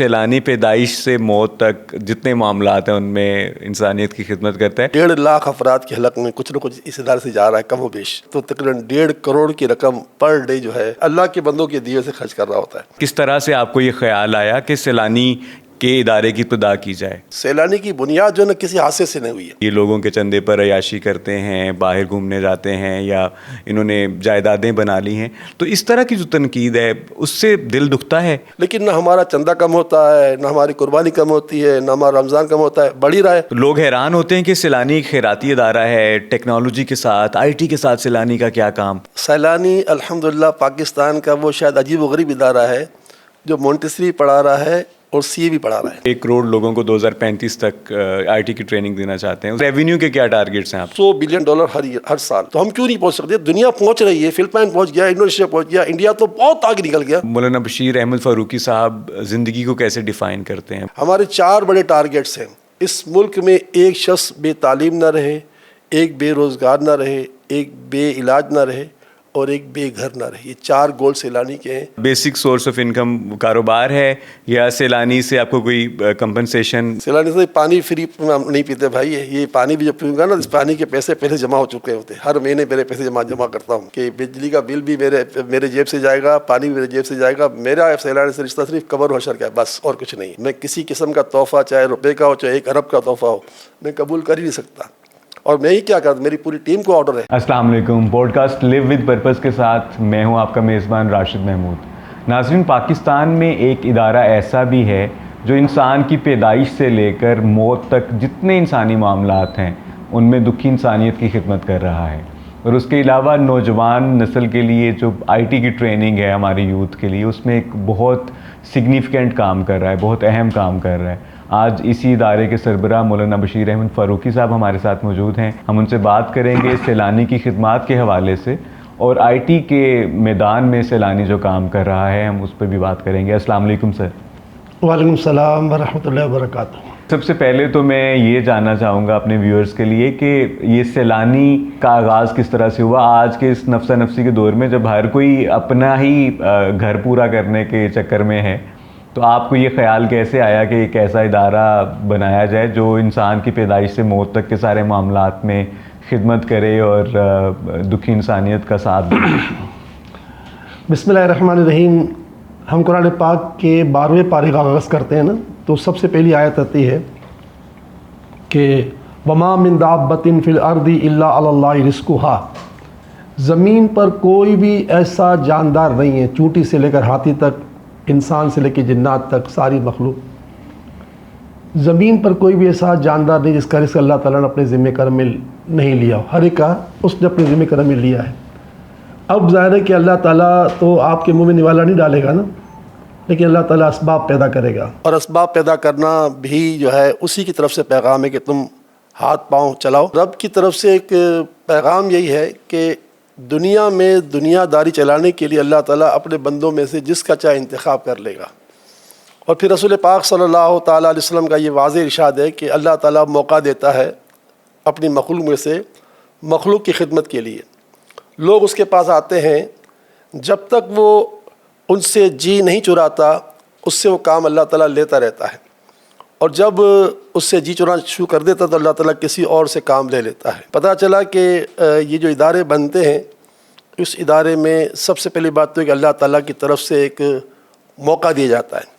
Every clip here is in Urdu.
سیلانی پیدائش سے موت تک جتنے معاملات ہیں ان میں انسانیت کی خدمت کرتا ہے. 1.5 لاکھ افراد کے حلق میں کچھ نہ کچھ اس ادارے سے جا رہا ہے کم و بیش. تو تقریباً 1.5 کروڑ کی رقم پر ڈے جو ہے اللہ کے بندوں کے دیے سے خرچ کر رہا ہوتا ہے. کس طرح سے آپ کو یہ خیال آیا کہ سیلانی کے ادارے کی ابتدا کی جائے؟ سیلانی کی بنیاد جو ہے نا کسی حادثے سے نہیں ہوئی ہے. یہ لوگوں کے چندے پر عیاشی کرتے ہیں، باہر گھومنے جاتے ہیں، یا انہوں نے جائیدادیں بنا لی ہیں، تو اس طرح کی جو تنقید ہے اس سے دل دکھتا ہے. لیکن نہ ہمارا چندہ کم ہوتا ہے، نہ ہماری قربانی کم ہوتی ہے، نہ ہمارا رمضان کم ہوتا ہے، بڑھی رہا ہے. لوگ حیران ہوتے ہیں کہ سیلانی ایک خیراتی ادارہ ہے، ٹیکنالوجی کے ساتھ، IT کے ساتھ سیلانی کا کیا کام؟ سیلانی الحمدللہ پاکستان کا وہ شاید عجیب و غریب ادارہ ہے جو مونٹیسری پڑھا رہا ہے اور CA بھی پڑھا رہا ہے. 1 کروڑ لوگوں کو 2035 تک IT کی ٹریننگ دینا چاہتے ہیں. ریونیو کے کیا ٹارگیٹس ہیں آپ؟ $100 بلین ہر سال. تو ہم کیوں نہیں پہنچ سکتے؟ دنیا پہنچ رہی ہے، فلپائن پہنچ گیا، انڈونیشیا پہنچ گیا، انڈیا تو بہت آگے نکل گیا. مولانا بشیر احمد فاروقی صاحب زندگی کو کیسے ڈیفائن کرتے ہیں؟ ہمارے 4 بڑے ٹارگیٹس ہیں. اس ملک میں ایک شخص بے تعلیم نہ رہے، ایک بے روزگار نہ رہے، ایک بے علاج نہ رہے اور ایک بے گھر نہ رہے. یہ 4 گول سیلانی کے ہیں. بیسک سورس آف انکم کاروبار ہے یا سیلانی سے آپ کو کوئی کمپنسیشن؟ سیلانی سے پانی فری نہیں پیتے بھائی. یہ پانی بھی جب پیوں گا نا، اس پانی کے پیسے پہلے جمع ہو چکے ہوتے ہیں. ہر مہینے میرے پیسے جمع کرتا ہوں کہ بجلی کا بل بھی میرے جیب سے جائے گا، پانی بھی میرے جیب سے جائے گا. میرا سیلانی سے رشتہ صرف قبر و حشر کا ہے، بس اور کچھ نہیں. میں کسی قسم کا تحفہ، چاہے روپے کا ہو چاہے 1 ارب کا تحفہ ہو، میں قبول کر ہی نہیں سکتا. اور میں ہی کیا کرتا، میری پوری ٹیم کو آرڈر ہے. السلام علیکم. Podcast live with purpose کے ساتھ میں ہوں آپ کا میزبان راشد محمود. ناظرین، پاکستان میں ایک ادارہ ایسا بھی ہے جو انسان کی پیدائش سے لے کر موت تک جتنے انسانی معاملات ہیں ان میں دکھی انسانیت کی خدمت کر رہا ہے. اور اس کے علاوہ نوجوان نسل کے لیے جو IT کی ٹریننگ ہے ہماری یوتھ کے لیے، اس میں ایک بہت سگنیفیکنٹ کام کر رہا ہے، بہت اہم کام کر رہا ہے. آج اسی ادارے کے سربراہ مولانا بشیر احمد فاروقی صاحب ہمارے ساتھ موجود ہیں. ہم ان سے بات کریں گے سیلانی کی خدمات کے حوالے سے اور IT کے میدان میں سیلانی جو کام کر رہا ہے ہم اس پہ بھی بات کریں گے. السلام علیکم سر. وعلیکم السلام ورحمۃ اللہ وبرکاتہ. سب سے پہلے تو میں یہ جاننا چاہوں گا اپنے ویورز کے لیے کہ یہ سیلانی کا آغاز کس طرح سے ہوا آج کے اس نفسا نفسی کے دور میں جب ہر کوئی اپنا ہی گھر پورا کرنے کے چکر میں ہے. تو آپ کو یہ خیال کیسے آیا کہ ایک ایسا ادارہ بنایا جائے جو انسان کی پیدائش سے موت تک کے سارے معاملات میں خدمت کرے اور دکھی انسانیت کا ساتھ دے؟ بسم اللہ الرحمن الرحیم. ہم قرآن پاک کے 12ویں پارے کا آغاز کرتے ہیں نا، تو سب سے پہلی آیت آتی ہے کہ وما من دابۃ فی الارض الا علی اللہ رزقها. زمین پر کوئی بھی ایسا جاندار نہیں ہے، چونٹی سے لے کر ہاتھی تک، انسان سے لے کے جنات تک، ساری مخلوق. زمین پر کوئی بھی ایسا جاندار نہیں جس کا رزق اللہ تعالیٰ نے اپنے ذمہ کرم میں نہیں لیا. ہر ایک کا اس نے اپنے ذمہ کرم میں لیا ہے. اب ظاہر ہے کہ اللہ تعالیٰ تو آپ کے منہ میں نوالا نہیں ڈالے گا نا، لیکن اللہ تعالیٰ اسباب پیدا کرے گا. اور اسباب پیدا کرنا بھی جو ہے اسی کی طرف سے پیغام ہے کہ تم ہاتھ پاؤں چلاؤ. رب کی طرف سے ایک پیغام یہی ہے کہ دنیا میں دنیا داری چلانے کے لیے اللہ تعالیٰ اپنے بندوں میں سے جس کا چاہے انتخاب کر لے گا. اور پھر رسول پاک صلی اللہ تعالیٰ علیہ وسلم کا یہ واضح ارشاد ہے کہ اللہ تعالیٰ موقع دیتا ہے اپنی مخلوق میں سے مخلوق کی خدمت کے لیے. لوگ اس کے پاس آتے ہیں، جب تک وہ ان سے جی نہیں چراتا اس سے وہ کام اللہ تعالیٰ لیتا رہتا ہے. اور جب اس سے جی چرانا شروع کر دیتا تو اللہ تعالیٰ کسی اور سے کام لے لیتا ہے. پتہ چلا کہ یہ جو ادارے بنتے ہیں، اس ادارے میں سب سے پہلی بات تو ہے کہ اللہ تعالیٰ کی طرف سے ایک موقع دیا جاتا ہے.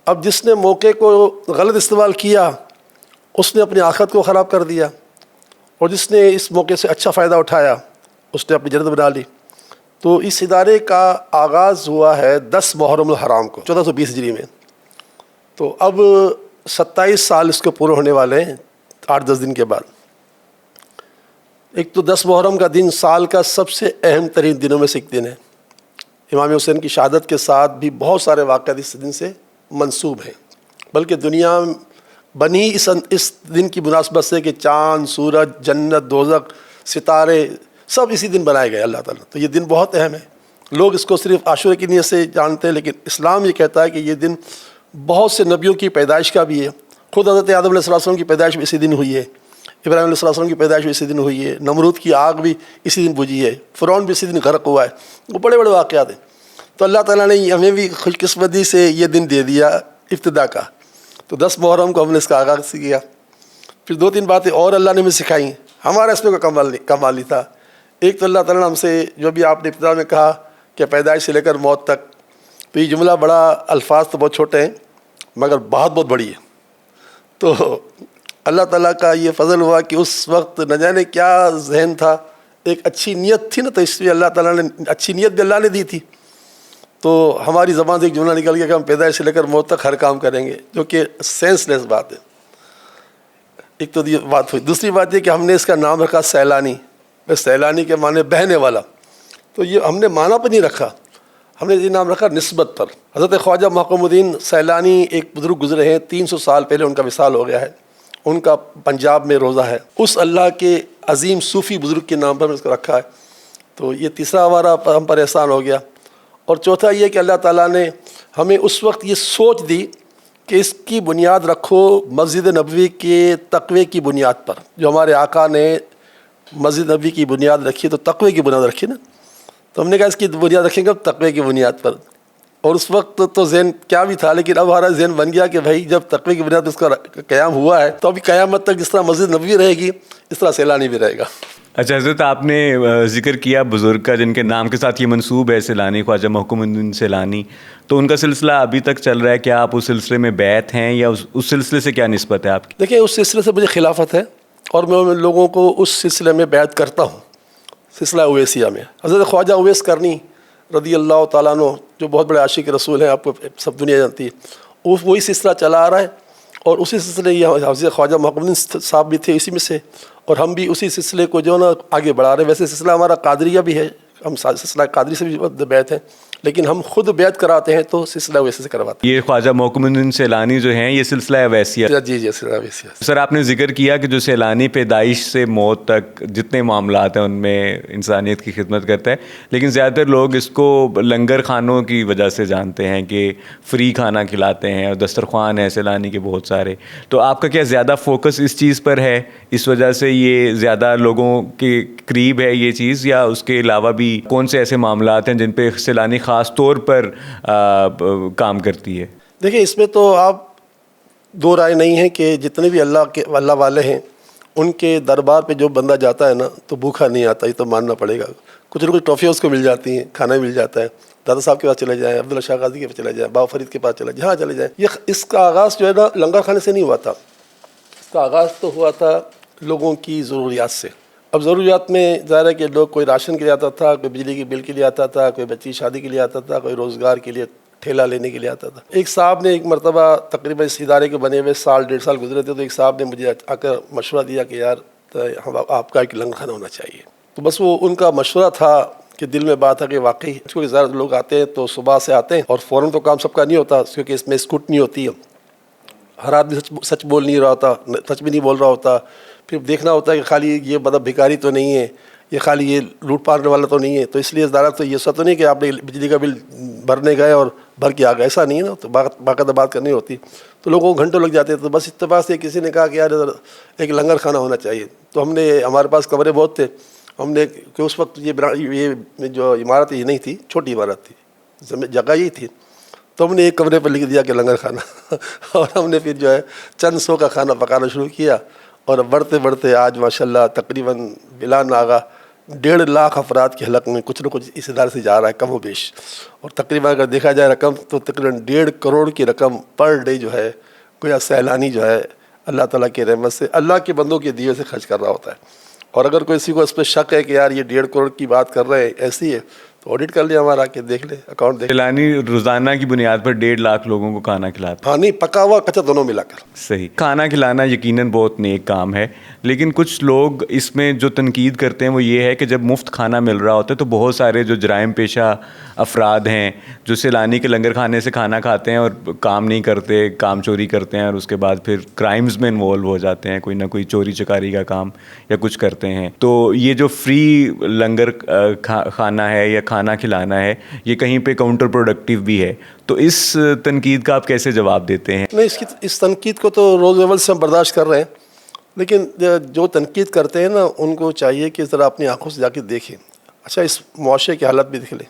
اب جس نے موقع کو غلط استعمال کیا اس نے اپنی آخرت کو خراب کر دیا، اور جس نے اس موقع سے اچھا فائدہ اٹھایا اس نے اپنی جنت بنا لی. تو اس ادارے کا آغاز ہوا ہے 10 محرم الحرام کو 1420 ہجری میں. تو اب 27 سال اس کو پورے ہونے والے ہیں 8-10 دن کے بعد. ایک تو 10 محرم کا دن سال کا سب سے اہم ترین دنوں میں سے ایک دن ہے. امام حسین کی شہادت کے ساتھ بھی بہت سارے واقعات اس دن سے منسوب ہیں، بلکہ دنیا بنی اس دن کی مناسبت سے کہ چاند، سورج، جنت، دوزخ، ستارے سب اسی دن بنائے گئے اللہ تعالیٰ. تو یہ دن بہت اہم ہے. لوگ اس کو صرف عاشورے کی نیت سے جانتے ہیں، لیکن اسلام یہ کہتا ہے کہ یہ دن بہت سے نبیوں کی پیدائش کا بھی ہے. خود حضرت آدم علیہ السلام کی پیدائش بھی اسی دن ہوئی ہے، ابراہیم علیہ السلام کی پیدائش بھی اسی دن ہوئی ہے، نمرود کی آگ بھی اسی دن بجھی ہے، فرعون بھی اسی دن غرق ہوا ہے. وہ بڑے بڑے واقعات ہیں. تو اللہ تعالیٰ نے ہمیں بھی خوش قسمتی سے یہ دن دے دیا ابتدا کا. تو 10 محرم کو ہم نے اس کا آغاز کیا. پھر 2-3 باتیں اور اللہ نے ہمیں سکھائیں. ہمارا اس میں کوئی کمال نہیں تھا. ایک تو اللہ تعالیٰ نے ہم سے جو بھی آپ نے ابتدا میں کہا کہ پیدائش سے لے کر موت تک، تو یہ جملہ بڑا، الفاظ تو بہت چھوٹے ہیں مگر بہت بہت بڑی ہے. تو اللہ تعالیٰ کا یہ فضل ہوا کہ اس وقت نہ جانے کیا ذہن تھا، ایک اچھی نیت تھی نا، تو اس لیے اللہ تعالیٰ نے اچھی نیت بھی اللہ نے دی تھی. تو ہماری زبان سے ایک جملہ نکل گیا کہ ہم پیدائش سے لے کر موت تک ہر کام کریں گے، جو کہ سینس لیس بات ہے. ایک تو یہ بات ہوئی. دوسری بات یہ کہ ہم نے اس کا نام رکھا سیلانی. سیلانی کے معنی بہنے والا. تو یہ ہم نے معنی پہ نہیں رکھا، ہم نے یہ نام رکھا نسبت پر. حضرت خواجہ محکم الدین سیلانی ایک بزرگ گزرے ہیں، 300 سال پہلے ان کا وصال ہو گیا ہے. ان کا پنجاب میں روزہ ہے. اس اللہ کے عظیم صوفی بزرگ کے نام پر ہم نے اس کو رکھا ہے. تو یہ تیسرا ہمارا ہم پر احسان ہو گیا. اور چوتھا یہ کہ اللہ تعالیٰ نے ہمیں اس وقت یہ سوچ دی کہ اس کی بنیاد رکھو مسجد نبوی کے تقوی کی بنیاد پر. جو ہمارے آقا نے مسجد نبوی کی بنیاد رکھی تو تقوی کی بنیاد رکھی نا. تو ہم نے کہا اس کی بنیاد رکھیں گے تقوی کی بنیاد پر. اور اس وقت تو ذہن کیا بھی تھا، لیکن اب ہمارا ذہن بن گیا کہ بھائی جب تقوی کی بنیاد پر اس کا قیام ہوا ہے تو ابھی قیامت تک جس طرح مسجد نبوی رہے گی اس طرح سیلانی بھی رہے گا. اچھا حضرت، آپ نے ذکر کیا بزرگ کا جن کے نام کے ساتھ یہ منسوب ہے سیلانی، خواجہ محکم الدین سیلانی، تو ان کا سلسلہ ابھی تک چل رہا ہے. کیا آپ اس سلسلے میں بیعت ہیں یا اس سلسلے سے کیا نسبت ہے آپ کی؟ دیکھیں اس سلسلے سے مجھے خلافت ہے اور میں ان لوگوں کو اس سلسلے میں بیعت کرتا ہوں. سلسلہ اویسیہ میں حضرت خواجہ اویس کرنی رضی اللہ تعالیٰ عنہ جو بہت بڑے عاشق رسول ہیں، آپ کو سب دنیا جانتی ہے، وہی سلسلہ چلا آ رہا ہے. اور اسی سلسلے یہ حضرت خواجہ محکم الدین صاحب بھی تھے اسی میں سے، اور ہم بھی اسی سلسلے کو جو نا آگے بڑھا رہے ہیں. ویسے سلسلہ ہمارا قادریہ بھی ہے، ہم سلسلہ قادری سے بھی بیعت ہیں، لیکن ہم خود بیعت کراتے ہیں تو سلسلہ ویسے سے کرواتے ہیں. یہ خواجہ محکم الدین سیلانی جو ہیں یہ سلسلہ اویسیہ. جی جی سلسلہ ویسے. سر آپ نے ذکر کیا کہ جو سیلانی پیدائش سے موت تک جتنے معاملات ہیں ان میں انسانیت کی خدمت کرتا ہے، لیکن زیادہ تر لوگ اس کو لنگر خانوں کی وجہ سے جانتے ہیں کہ فری کھانا کھلاتے ہیں اور دسترخوان ہے سیلانی کے بہت سارے. تو آپ کا کیا زیادہ فوکس اس چیز پر ہے، اس وجہ سے یہ زیادہ لوگوں کے قریب ہے یہ چیز، یا اس کے علاوہ بھی کون سے ایسے معاملات ہیں جن پہ سیلانی خاص طور پر کام کرتی ہے؟ دیکھیں اس میں تو آپ دو رائے نہیں ہیں کہ جتنے بھی اللہ والے ہیں ان کے دربار پہ جو بندہ جاتا ہے نا تو بھوکا نہیں آتا، یہ تو ماننا پڑے گا. کچھ نہ کچھ ٹرافیاں اس کو مل جاتی ہیں، کھانا مل جاتا ہے. دادا صاحب کے پاس چلے جائیں، عبداللہ شاہ غازی کے پاس چلے جائیں، بابا فرید کے پاس چلے جائیں، جہاں چلے جائیں. یہ اس کا آغاز جو ہے نا لنگر کھانے سے نہیں ہوا تھا، اس کا آغاز تو ہوا تھا لوگوں کی ضروریات سے. اب ضروریات میں ظاہر ہے کہ لوگ کوئی راشن کے لیے آتا تھا، کوئی بجلی کے بل کے لیے آتا تھا، کوئی بچی شادی کے لیے آتا تھا، کوئی روزگار کے لیے ٹھیلا لینے کے لیے آتا تھا. ایک صاحب نے ایک مرتبہ تقریباً اس ادارے کے بنے ہوئے 1.5 سال گزرے تھے، تو ایک صاحب نے مجھے آ کر مشورہ دیا کہ یار آپ کا ایک لنگر خانہ ہونا چاہیے. تو بس وہ ان کا مشورہ تھا کہ دل میں بات ہے کہ واقعی کیونکہ زیادہ لوگ آتے ہیں تو صبح سے آتے ہیں اور فوراً تو کام سب کا نہیں ہوتا، کیونکہ اس میں اسکوٹنی ہوتی ہے، ہر آدمی سچ بول نہیں رہا ہوتا، سچ بھی نہیں بول رہا ہوتا. پھر دیکھنا ہوتا ہے کہ خالی یہ مطلب بھکاری تو نہیں ہے، یہ خالی یہ لوٹ پارنے والا تو نہیں ہے. تو اس لیے ادارہ تو یہ سب تو نہیں کہ آپ نے بجلی کا بل بھرنے گئے اور بھر کے آ گئے، ایسا نہیں ہے نا. تو باقاعدہ بات کرنی ہوتی، تو لوگوں کو گھنٹوں لگ جاتے. تو بس اتفاق سے کسی نے کہا کہ یار ایک لنگر خانہ ہونا چاہیے. تو ہم نے، ہمارے پاس کمرے بہت تھے، ہم نے کہ اس وقت یہ جو عمارت یہ نہیں تھی، چھوٹی عمارت تھی، جگہ یہی تھی، تو ہم نے ایک کمرے پر لکھ دیا کہ لنگر خانہ. اور ہم نے پھر جو ہے چند سو کا کھانا پکانا شروع کیا. اور بڑھتے بڑھتے آج ماشاءاللہ تقریباً بلا ناغہ 1.5 لاکھ افراد کے حلق میں کچھ نہ کچھ اس ادارے سے جا رہا ہے، کم و بیش. اور تقریباً اگر دیکھا جائے رقم تو تقریباً 1.5 کروڑ کی رقم پر ڈے جو ہے گویا سیلانی جو ہے اللہ تعالیٰ کی رحمت سے اللہ کے بندوں کے دیے سے خرچ کر رہا ہوتا ہے. اور اگر کسی کو اس پہ شک ہے کہ یار یہ 1.5 کروڑ کی بات کر رہے ہیں ایسی ہے تو آڈٹ کر لیا ہمارا، کہ دیکھ لے اکاؤنٹ دیکھ. سیلانی روزانہ کی بنیاد پر 1.5 لاکھ لوگوں کو کھانا کھلاتا ہے. ہاں نہیں، پکا ہوا کچا دونوں ملا کر. صحیح. کھانا کھلانا یقیناً بہت نیک کام ہے، لیکن کچھ لوگ اس میں جو تنقید کرتے ہیں وہ یہ ہے کہ جب مفت کھانا مل رہا ہوتا ہے تو بہت سارے جو جرائم پیشہ افراد ہیں جو سیلانی کے لنگر کھانے سے کھانا کھاتے ہیں اور کام نہیں کرتے، کام چوری کرتے ہیں اور اس کے بعد پھر کرائمز میں انوالو ہو جاتے ہیں، کوئی نہ کوئی چوری چکاری کا کام یا کچھ کرتے ہیں. تو یہ جو فری لنگر کھانا ہے یا کھانا کھلانا ہے یہ کہیں پہ کاؤنٹر پروڈکٹیو بھی ہے. تو اس تنقید کا آپ کیسے جواب دیتے ہیں؟ نہیں، اس تنقید کو تو روز اول سے ہم برداشت کر رہے ہیں، لیکن جو تنقید کرتے ہیں نا ان کو چاہیے کہ ذرا اپنی آنکھوں سے جا کے دیکھیں. اچھا اس معاشرے کی حالت بھی دیکھ لیں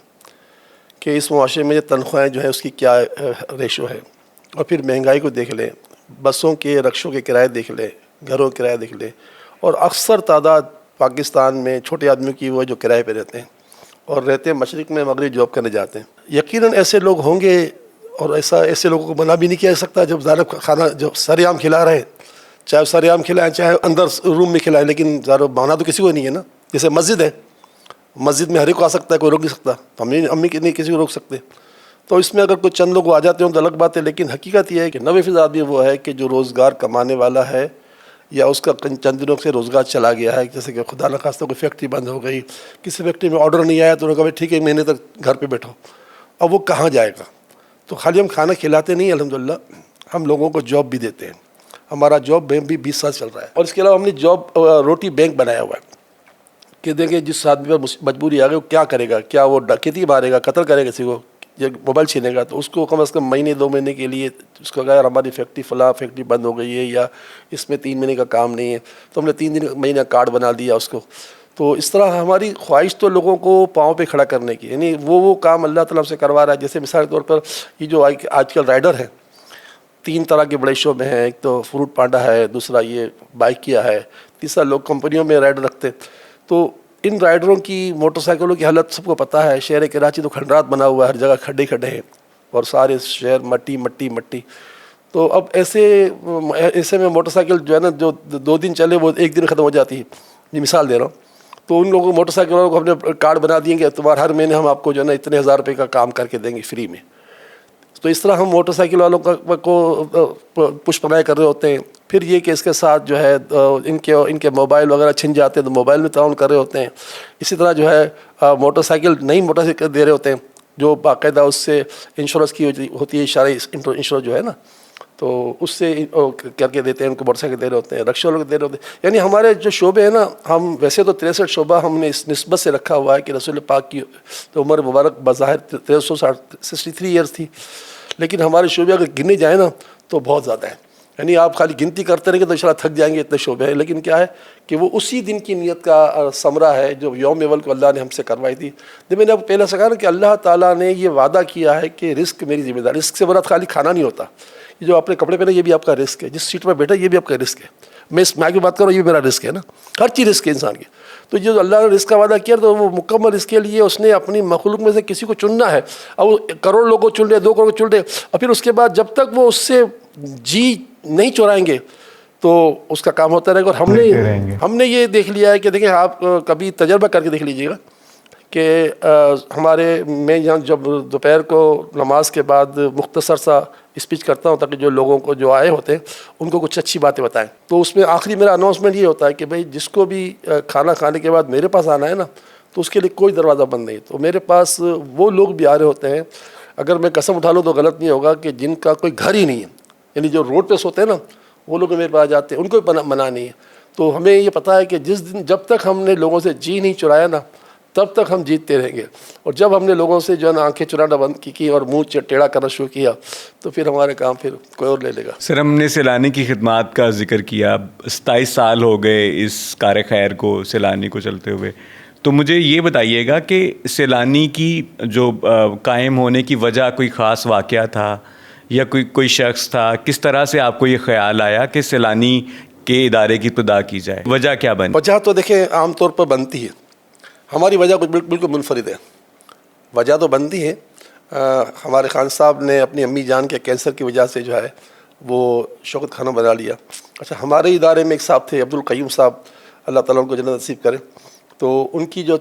کہ اس معاشرے میں تنخواہیں جو ہے اس کی کیا ریشو ہے. اور پھر مہنگائی کو دیکھ لیں، بسوں کے رکشوں کے کرائے دیکھ لیں، گھروں کے کرائے دیکھ لیں، اور اکثر تعداد پاکستان میں چھوٹے آدمیوں کی وہ جو کرائے پہ رہتے ہیں اور رہتے ہیں مشرق میں، مغرب جاب کرنے جاتے ہیں۔ یقیناً ایسے لوگ ہوں گے، اور ایسے لوگوں کو منع بھی نہیں کیا جا سکتا جب ظاہر کھانا جو سر عام کھلا رہے ہیں، چاہے سر عام کھلائیں چاہے اندر روم میں کھلائیں، لیکن ظاہر مانا تو کسی کو نہیں ہے نا۔ جیسے مسجد ہے، مسجد میں ہر ایک کو آ سکتا ہے، کوئی روک نہیں سکتا، ہم امی نہیں کسی کو روک سکتے۔ تو اس میں اگر کوئی چند لوگ آ جاتے ہوں تو الگ بات ہے، لیکن حقیقت یہ ہے کہ 90% آدمی وہ ہے کہ جو روزگار کمانے والا ہے، یا اس کا چند دنوں سے روزگار چلا گیا ہے، جیسے کہ خدا نخواستہ کوئی فیکٹری بند ہو گئی، کسی فیکٹری میں آرڈر نہیں آیا تو انہوں نے کہا ٹھیک ہے مہینے تک گھر پہ بیٹھو، اب وہ کہاں جائے گا؟ تو خالی ہم کھانا کھلاتے نہیں، الحمدللہ ہم لوگوں کو جاب بھی دیتے ہیں۔ ہمارا جاب بھی 20 سال چل رہا ہے، اور اس کے علاوہ ہم نے جاب روٹی بینک بنایا ہوا ہے کہ دیکھیں جس آدمی پر مجبوری آ گئی وہ کیا کرے گا، کیا وہ ڈکیتی مارے گا، قتل کرے گا کسی کو، یا موبائل چھینے گا، تو اس کو کم از کم مہینے 2 مہینے کے لیے اس کو اگر ہماری فیکٹری فلاں فیکٹری بند ہو گئی ہے یا اس میں 3 مہینے کا کام نہیں ہے تو ہم نے 3 مہینے کا کارڈ بنا دیا اس کو۔ تو اس طرح ہماری خواہش تو لوگوں کو پاؤں پہ کھڑا کرنے کی، یعنی وہ کام اللہ تعالیٰ سے کروا رہا ہے۔ جیسے مثال کے طور پر یہ جو آج کل رائڈر ہیں، 3 طرح کے بڑے شعبے ہیں، ایک تو فروٹ پانڈا ہے، دوسرا یہ بائک کیا ہے، تیسرا لوگ کمپنیوں میں رائڈر رکھتے۔ تو ان رائڈروں کی موٹر سائیکلوں کی حالت سب کو پتہ ہے، شہر کراچی تو کھنڈرات بنا ہوا ہے، ہر جگہ کھڈے کھڈے ہیں، اور سارے شہر مٹی مٹی مٹی۔ تو اب ایسے میں موٹر سائیکل جو ہے نا، جو 2 دن چلے وہ 1 دن ختم ہو جاتی ہے، یہ مثال دے رہا ہوں۔ تو ان لوگوں موٹر سائیکل والوں کو ہم نے کارڈ بنا دیے کہ تمہارا ہر مہینے ہم آپ کو جو ہے نا اتنے 1000 روپے کا کام کر کے دیں گے فری میں۔ تو اس طرح ہم موٹر سائیکل والوں کو پش پناہ کر رہے ہوتے ہیں۔ پھر یہ کہ اس کے ساتھ جو ہے ان کے موبائل وغیرہ چھن جاتے ہیں تو موبائل میں تعاون کر رہے ہوتے ہیں۔ اسی طرح جو ہے موٹر سائیکل نئی موٹر سائیکل دے رہے ہوتے ہیں جو باقاعدہ اس سے انشورنس کی ہوتی ہے، اشارے انشورنس جو ہے نا، تو اس سے کر کے دیتے ہیں، ان کو موٹر سائیکل دے رہے ہوتے ہیں، رکشے والوں کو دے رہے ہوتے ہیں۔ یعنی ہمارے جو شعبے ہیں نا، ہم ویسے تو 63 شعبہ ہم نے اس نسبت سے رکھا ہوا ہے کہ رسول پاک کی تو عمر مبارک بظاہر 63 ایئرس تھی، لیکن ہمارے شعبے اگر گنے جائیں نا تو بہت زیادہ ہیں۔ یعنی آپ خالی گنتی کرتے رہیں گے تو انشاءاللہ تھک جائیں گے، اتنے شعبے ہیں۔ لیکن کیا ہے کہ وہ اسی دن کی نیت کا ثمرہ ہے جو یوم اول کو اللہ نے ہم سے کروائی تھی۔ جب میں نے آپ کو پہلے سے کہا نا کہ اللہ تعالیٰ نے یہ وعدہ کیا ہے کہ رزق میری ذمہ داری، رزق سے مراد خالی کھانا نہیں ہوتا، یہ جو اپنے کپڑے پہنے یہ بھی آپ کا رزق ہے، جس سیٹ پر بیٹھا یہ بھی آپ کا رزق ہے، میں اس کی بات کر رہا ہوں یہ بھی میرا رزق ہے نا، ہر چیز رزق ہے انسان کی۔ تو جو اللہ نے رزق کا وعدہ کیا تو وہ مکمل رزق کے لیے اس نے اپنی مخلوق میں سے کسی کو چننا ہے، اور وہ کروڑ لوگوں کو چن لے، 2 کروڑ کو چن لے، اور پھر اس کے بعد جب تک وہ اس سے جی نہیں چرائیں گے تو اس کا کام ہوتا رہے گا۔ اور ہم نے یہ دیکھ لیا ہے کہ دیکھیں آپ کبھی تجربہ کر کے دیکھ لیجیے گا کہ ہمارے میں یہاں جب دوپہر کو نماز کے بعد مختصر سا اسپیچ کرتا ہوں تاکہ جو لوگوں کو جو آئے ہوتے ہیں ان کو کچھ اچھی باتیں بتائیں، تو اس میں آخری میرا اناؤنسمنٹ یہ ہوتا ہے کہ بھائی جس کو بھی کھانا کھانے کے بعد میرے پاس آنا ہے نا تو اس کے لیے کوئی دروازہ بند نہیں۔ تو میرے پاس وہ لوگ بھی آ رہے ہوتے ہیں، اگر میں قسم اٹھا لوں تو غلط نہیں ہوگا، کہ جن کا کوئی گھر ہی نہیں ہے، یعنی جو روڈ پہ سوتے ہیں نا وہ لوگ میرے پاس آ جاتے ہیں، ان کو منع نہیں ہے۔ تو ہمیں یہ پتہ ہے کہ جس دن جب تک ہم نے لوگوں سے جی نہیں چرایا نا تب تک ہم جیتتے رہیں گے، اور جب ہم نے لوگوں سے جو ہے نا آنکھیں چرانا بند کی اور منہ ٹیڑھا کرنا شروع کیا تو پھر ہمارے کام پھر کوئی اور لے لے گا۔ سر، ہم نے سیلانی کی خدمات کا ذکر کیا، 27 سال ہو گئے اس کار خیر کو، سیلانی کو چلتے ہوئے، تو مجھے یہ بتائیے گا کہ سیلانی کی جو قائم ہونے کی وجہ کوئی خاص واقعہ تھا یا کوئی شخص تھا؟ کس طرح سے آپ کو یہ خیال آیا کہ سیلانی کے ادارے کی ابتدا کی جائے؟ وجہ کیا بنی؟ وجہ تو دیکھیں عام طور پر بنتی ہے، ہماری وجہ کچھ بالکل منفرد ہے، وجہ تو بنتی ہے۔ ہمارے خان صاحب نے اپنی امی جان کے کینسر کی وجہ سے جو ہے وہ شوکت خانہ بنا لیا۔ اچھا، ہمارے ادارے میں ایک صاحب تھے عبدالقیوم صاحب، اللہ تعالیٰ ان کو جنت نصیب کرے، تو ان کی جو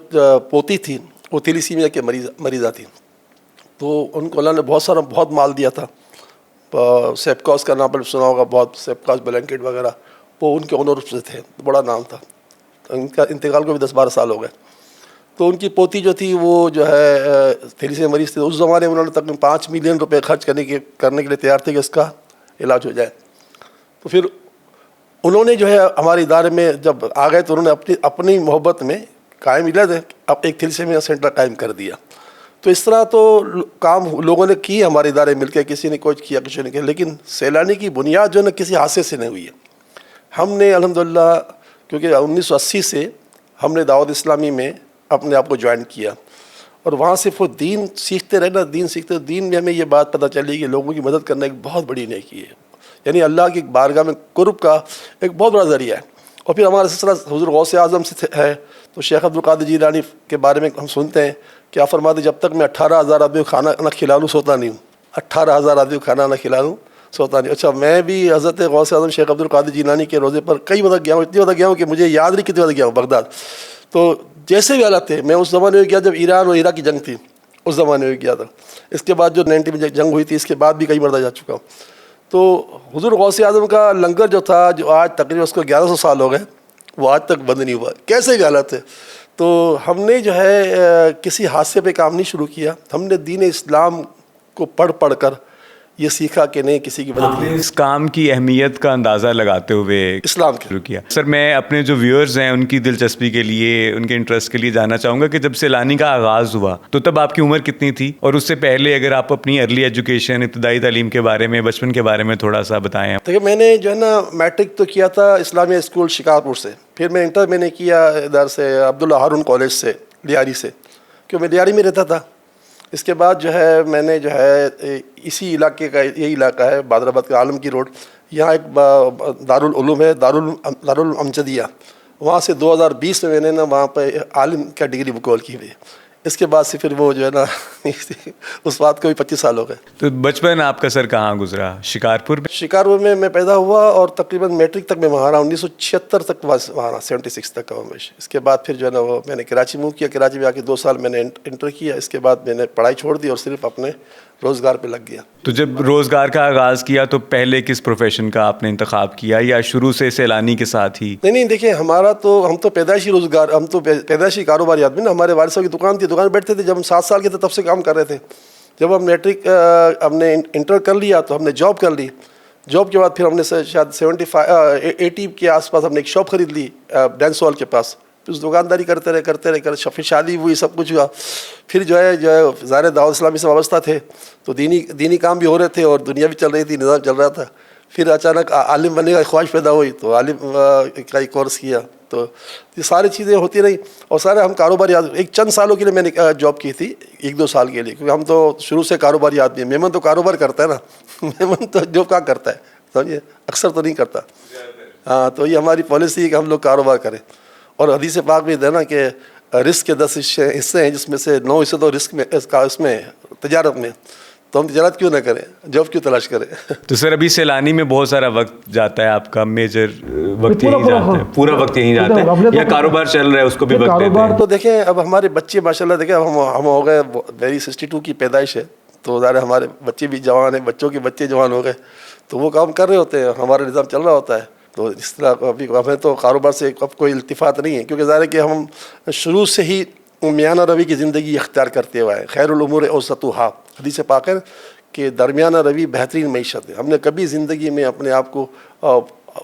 پوتی تھی وہ تھیلیسیمیا کے مریضہ تھی، تو ان کو اللہ نے بہت مال دیا تھا۔ سیپکاس کا نام پر سنا ہوگا، بہت سیپکاس بلینکٹ وغیرہ، وہ ان کے اونر سے تھے، بڑا نام تھا۔ ان کا انتقال کو بھی 10-12 سال ہو گئے۔ تو ان کی پوتی جو تھی وہ جو ہے تھیلیسیمیا مریض تھی، اس زمانے میں انہوں نے تقریباً 5 ملین روپے خرچ کرنے کے لیے تیار تھے کہ اس کا علاج ہو جائے۔ تو پھر انہوں نے جو ہے ہمارے ادارے میں جب آ گئے تو انہوں نے اپنی محبت میں قائم علاج اب ایک تھیلیسیمیا سینٹر قائم کر دیا۔ تو اس طرح تو کام لوگوں نے کی ہمارے ادارے مل کے، کسی نے کچھ کیا کسی نے کیا، لیکن سیلانی کی بنیاد جو ہے نا کسی حادثے سے نہیں ہوئی ہے۔ ہم نے الحمدللہ کیونکہ 1980 سے ہم نے دعوت اسلامی میں اپنے آپ کو جوائن کیا، اور وہاں سے وہ دین سیکھتے رہنا، دین سیکھتے، دین میں ہمیں یہ بات پتہ چلی کہ لوگوں کی مدد کرنا ایک بہت بڑی نیکی ہے، یعنی اللہ کی بارگاہ میں قرب کا ایک بہت بڑا ذریعہ ہے۔ اور پھر ہمارا سلسلہ حضور غوث اعظم سے ہے، تو شیخ عبد القادر جیلانی کے بارے میں ہم سنتے ہیں کہ آپ فرماتے جب تک میں 18,000 آدمی کو کھانا نہ کھلا لوں سوتا نہیں ہوں، 18,000 آدمی کو کھانا نہ کھلا لوں سوتا نہیں۔ اچھا، میں بھی حضرت غوث اعظم شیخ عبد القادر جیلانی کے روزے پر کئی بار گیا ہوں، اتنی بار گیا ہوں کہ مجھے یاد نہیں کتنی بار گیا ہوں بغداد۔ تو جیسے بھی حالات تھے، میں اس زمانے میں گیا جب ایران اور عراق کی جنگ تھی، اس زمانے میں گیا تھا۔ اس کے بعد جو 90 میں جنگ ہوئی تھی، اس کے بعد بھی کئی بار جا چکا ہوں۔ تو حضور غوث اعظم کا لنگر جو تھا، جو آج تقریباً اس کو 1100 سال ہو گئے، وہ آج تک بند نہیں ہوا، کیسے بھی حالت ہے۔ تو ہم نے جو ہے کسی حادثے پہ کام نہیں شروع کیا، ہم نے دین اسلام کو پڑھ کر یہ سیکھا کہ نہیں کسی کی مدد نہیں، اس کام کی اہمیت کا اندازہ لگاتے ہوئے اسلام کے۔ شروع کیا۔ سر، میں اپنے جو ویورز ہیں ان کی دلچسپی کے لیے، ان کے انٹرسٹ کے لیے جاننا چاہوں گا کہ جب سیلانی کا آغاز ہوا تو تب آپ کی عمر کتنی تھی، اور اس سے پہلے اگر آپ اپنی ارلی ایجوکیشن، ابتدائی تعلیم کے بارے میں، بچپن کے بارے میں تھوڑا سا بتائیں۔ دیکھیں، میں نے جو ہے نا میٹرک تو کیا تھا اسلامیہ اسکول شکارپور سے، پھر میں انٹر میں نے کیا ادھر سے عبداللہ ہارون کالج سے، لیاری سے، کیوں میں لیاری میں رہتا تھا۔ اس کے بعد جو ہے میں نے جو ہے اسی علاقے کا، یہی علاقہ ہے بادر آباد کا عالم کی روڈ، یہاں ایک دارالعلوم ہے، دارالعلوم امجدیہ، وہاں سے 2020 میں نے نا وہاں پہ عالم کا ڈگری مکمل کی ہوئی ہے۔ اس کے بعد سے پھر وہ جو ہے نا اس بات کو بھی 25 سال ہو گئے۔ تو بچپن آپ کا سر کہاں گزرا؟ شکارپور میں؟ شکارپور میں پیدا ہوا اور تقریباً میٹرک تک میں وہاں رہا، 1976 تک وہاں رہا، 76 تک کا ہمیشہ۔ اس کے بعد پھر جو ہے نا وہ میں نے کراچی موو کیا، کراچی میں آ کے 2 سال میں نے انٹر کیا، اس کے بعد میں نے پڑھائی چھوڑ دی اور صرف اپنے روزگار پہ لگ گیا۔ تو جب روزگار کا آغاز کیا تو پہلے کس پروفیشن کا آپ نے انتخاب کیا، یا شروع سے سیلانی کے ساتھ ہی؟ نہیں، دیکھیں ہم تو پیدائشی روزگار، ہم تو پیدائشی کاروباری آدمی نا۔ ہمارے والد صاحب کی دکان تھی، دکان بیٹھتے تھے، جب ہم 7 سال کے تھے تب سے کام کر رہے تھے۔ جب ہم میٹرک ہم نے انٹر کر لیا تو ہم نے جاب کر لی، جاب کے بعد پھر ہم نے شاید 80 کے آس پاس ہم نے ایک شاپ خرید لی ڈینس ہال کے پاس، پھر اس دکانداری کرتے رہے پھر شادی ہوئی، سب کچھ ہوا۔ پھر جو ہے ظاہر دعوت اسلامی سے وابستہ تھے تو دینی کام بھی ہو رہے تھے اور دنیا بھی چل رہی تھی، نظام چل رہا تھا۔ پھر اچانک عالم بننے کا خواہش پیدا ہوئی تو عالم کا ایک کورس کیا، تو یہ ساری چیزیں ہوتی رہی۔ اور سارے ہم کاروباری آدمی، ایک چند سالوں کے لیے میں نے جاب کی تھی، 1-2 سال کے لیے، کیونکہ ہم تو شروع سے کاروباری آدمی ہیں۔ مہمان تو کاروبار کرتا ہے نا، مہمان تو جو کام کرتا ہے، سمجھے، اکثر تو نہیں کرتا۔ ہاں، تو یہ ہماری پالیسی ہے کہ ہم لوگ کاروبار کریں۔ اور حدیث پاک بھی ہے نا کہ رزق کے 10 حصے ہیں، جس میں سے 9 حصے تو رزق میں، اس میں تجارت میں، تو ہم تجارت کیوں نہ کریں، جاب کیوں تلاش کریں۔ تو سر ابھی سیلانی میں بہت سارا وقت جاتا ہے آپ کا، میجر وقت یہیں جاتا ہے، پورا وقت یہیں جاتا ہے، یا کاروبار چل رہا ہے اس کو بھی وقت دیتے ہیں؟ تو دیکھیں اب ہمارے بچے ماشاءاللہ، دیکھیں ہم ہو گئے، میری 62 کی پیدائش ہے، تو ظاہر ہمارے بچے بھی جوان ہیں، بچوں کے بچے جوان ہو گئے، تو وہ کام کر رہے ہوتے ہیں، ہمارا نظام چل رہا ہوتا ہے۔ تو اس طرح ابھی ہمیں تو کاروبار سے اب کوئی التفات نہیں ہے، کیونکہ ظاہر ہے کہ ہم شروع سے ہی میانہ روی کی زندگی اختیار کرتے ہوئے ہیں۔ خیر الامور اوسطھا، حدیث پاک ہے کہ درمیانہ روی بہترین معیشت ہے۔ ہم نے کبھی زندگی میں اپنے آپ کو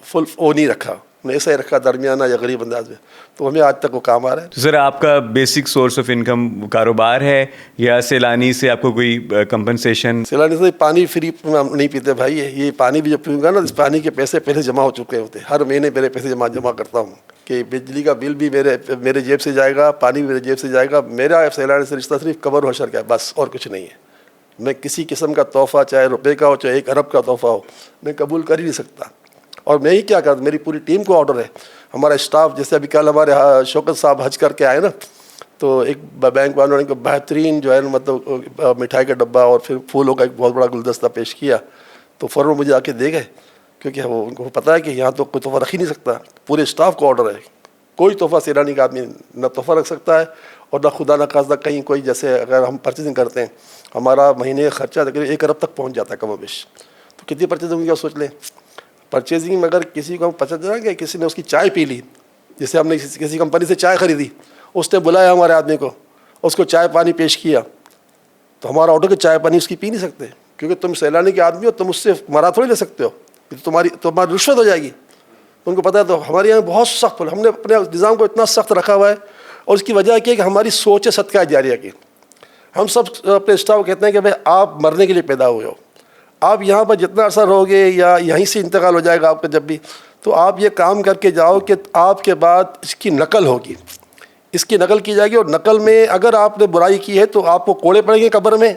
فل نہیں رکھا، ہم نے ایسا ہی رکھا درمیانہ یا غریب انداز میں، تو ہمیں آج تک وہ کام آ رہا ہے۔ تو سر آپ کا بیسک سورس آف انکم کاروبار ہے، یا سیلانی سے آپ کو کوئی کمپنسیشن؟ سیلانی سے پانی فری ہم نہیں پیتے بھائی، یہ پانی بھی جب پیوں گا نا، اس پانی کے پیسے پہلے جمع ہو چکے ہوتے ہیں، ہر مہینے میرے پیسے جمع کرتا ہوں کہ بجلی کا بل بھی میرے جیب سے جائے گا، پانی بھی میرے جیب سے جائے گا۔ میرا سیلانی سے رشتہ صرف قبر و حشر کا ہے، بس، اور کچھ نہیں ہے۔ میں کسی قسم کا تحفہ، چاہے روپے کا ہو، چاہے 1 ارب کا تحفہ ہو، میں قبول کر ہی نہیں سکتا۔ اور میں ہی کیا کرتا، میری پوری ٹیم کو آرڈر ہے، ہمارا اسٹاف، جیسے ابھی کل ہمارے شوکت صاحب حج کر کے آئے نا، تو ایک بینک والوں نے بہترین جو ہے مطلب مٹھائی کا ڈبہ اور پھر پھولوں کا ایک بہت بڑا گلدستہ پیش کیا، تو فوراً مجھے آ کے دے گئے، کیونکہ ان کو پتہ ہے کہ یہاں تو کوئی تحفہ رکھ ہی نہیں سکتا، پورے اسٹاف کو آرڈر ہے، کوئی تحفہ سیلانی کا آدمی نہ تحفہ رکھ سکتا ہے، اور نہ خدا نہ خواستہ کہیں کوئی، جیسے اگر ہم پرچیزنگ کرتے ہیں، ہمارا مہینے کا خرچہ تقریباً 1 ارب تک پہنچ جاتا ہے کم و بیش، تو کتنی پرچیزنگ ہوگی آپ سوچ لیں۔ پرچیزنگ میں اگر کسی کو پتہ چلا کہ کسی نے اس کی چائے پی لی، جیسے ہم نے کسی کمپنی سے چائے خریدی، اس نے بلایا ہمارے آدمی کو، اس کو چائے پانی پیش کیا، تو ہمارا آرڈر کہ چائے پانی اس کی پی نہیں سکتے، کیونکہ تم سیلانی کے آدمی ہو، تم اس سے مرا تھوڑی لے سکتے ہو، تمہاری رشوت ہو جائے گی، ان کو پتہ ہے۔ تو ہمارے یہاں بہت سخت، ہم نے اپنے نظام کو اتنا سخت رکھا ہوا ہے، اور اس کی وجہ کیا ہے کہ ہماری سوچ ہے صدقہ جاریہ کی۔ ہم سب اپنے اسٹاف کو کہتے ہیں کہ بھائی آپ مرنے کے لیے پیدا ہوئے ہو، آپ یہاں پر جتنا عرصہ رہو گے یا یہیں سے انتقال ہو جائے گا آپ کا جب بھی، تو آپ یہ کام کر کے جاؤ کہ آپ کے بعد اس کی نقل ہوگی، اس کی نقل کی جائے گی, اور نقل میں اگر آپ نے برائی کی ہے تو آپ کو کوڑے پڑیں گے قبر میں,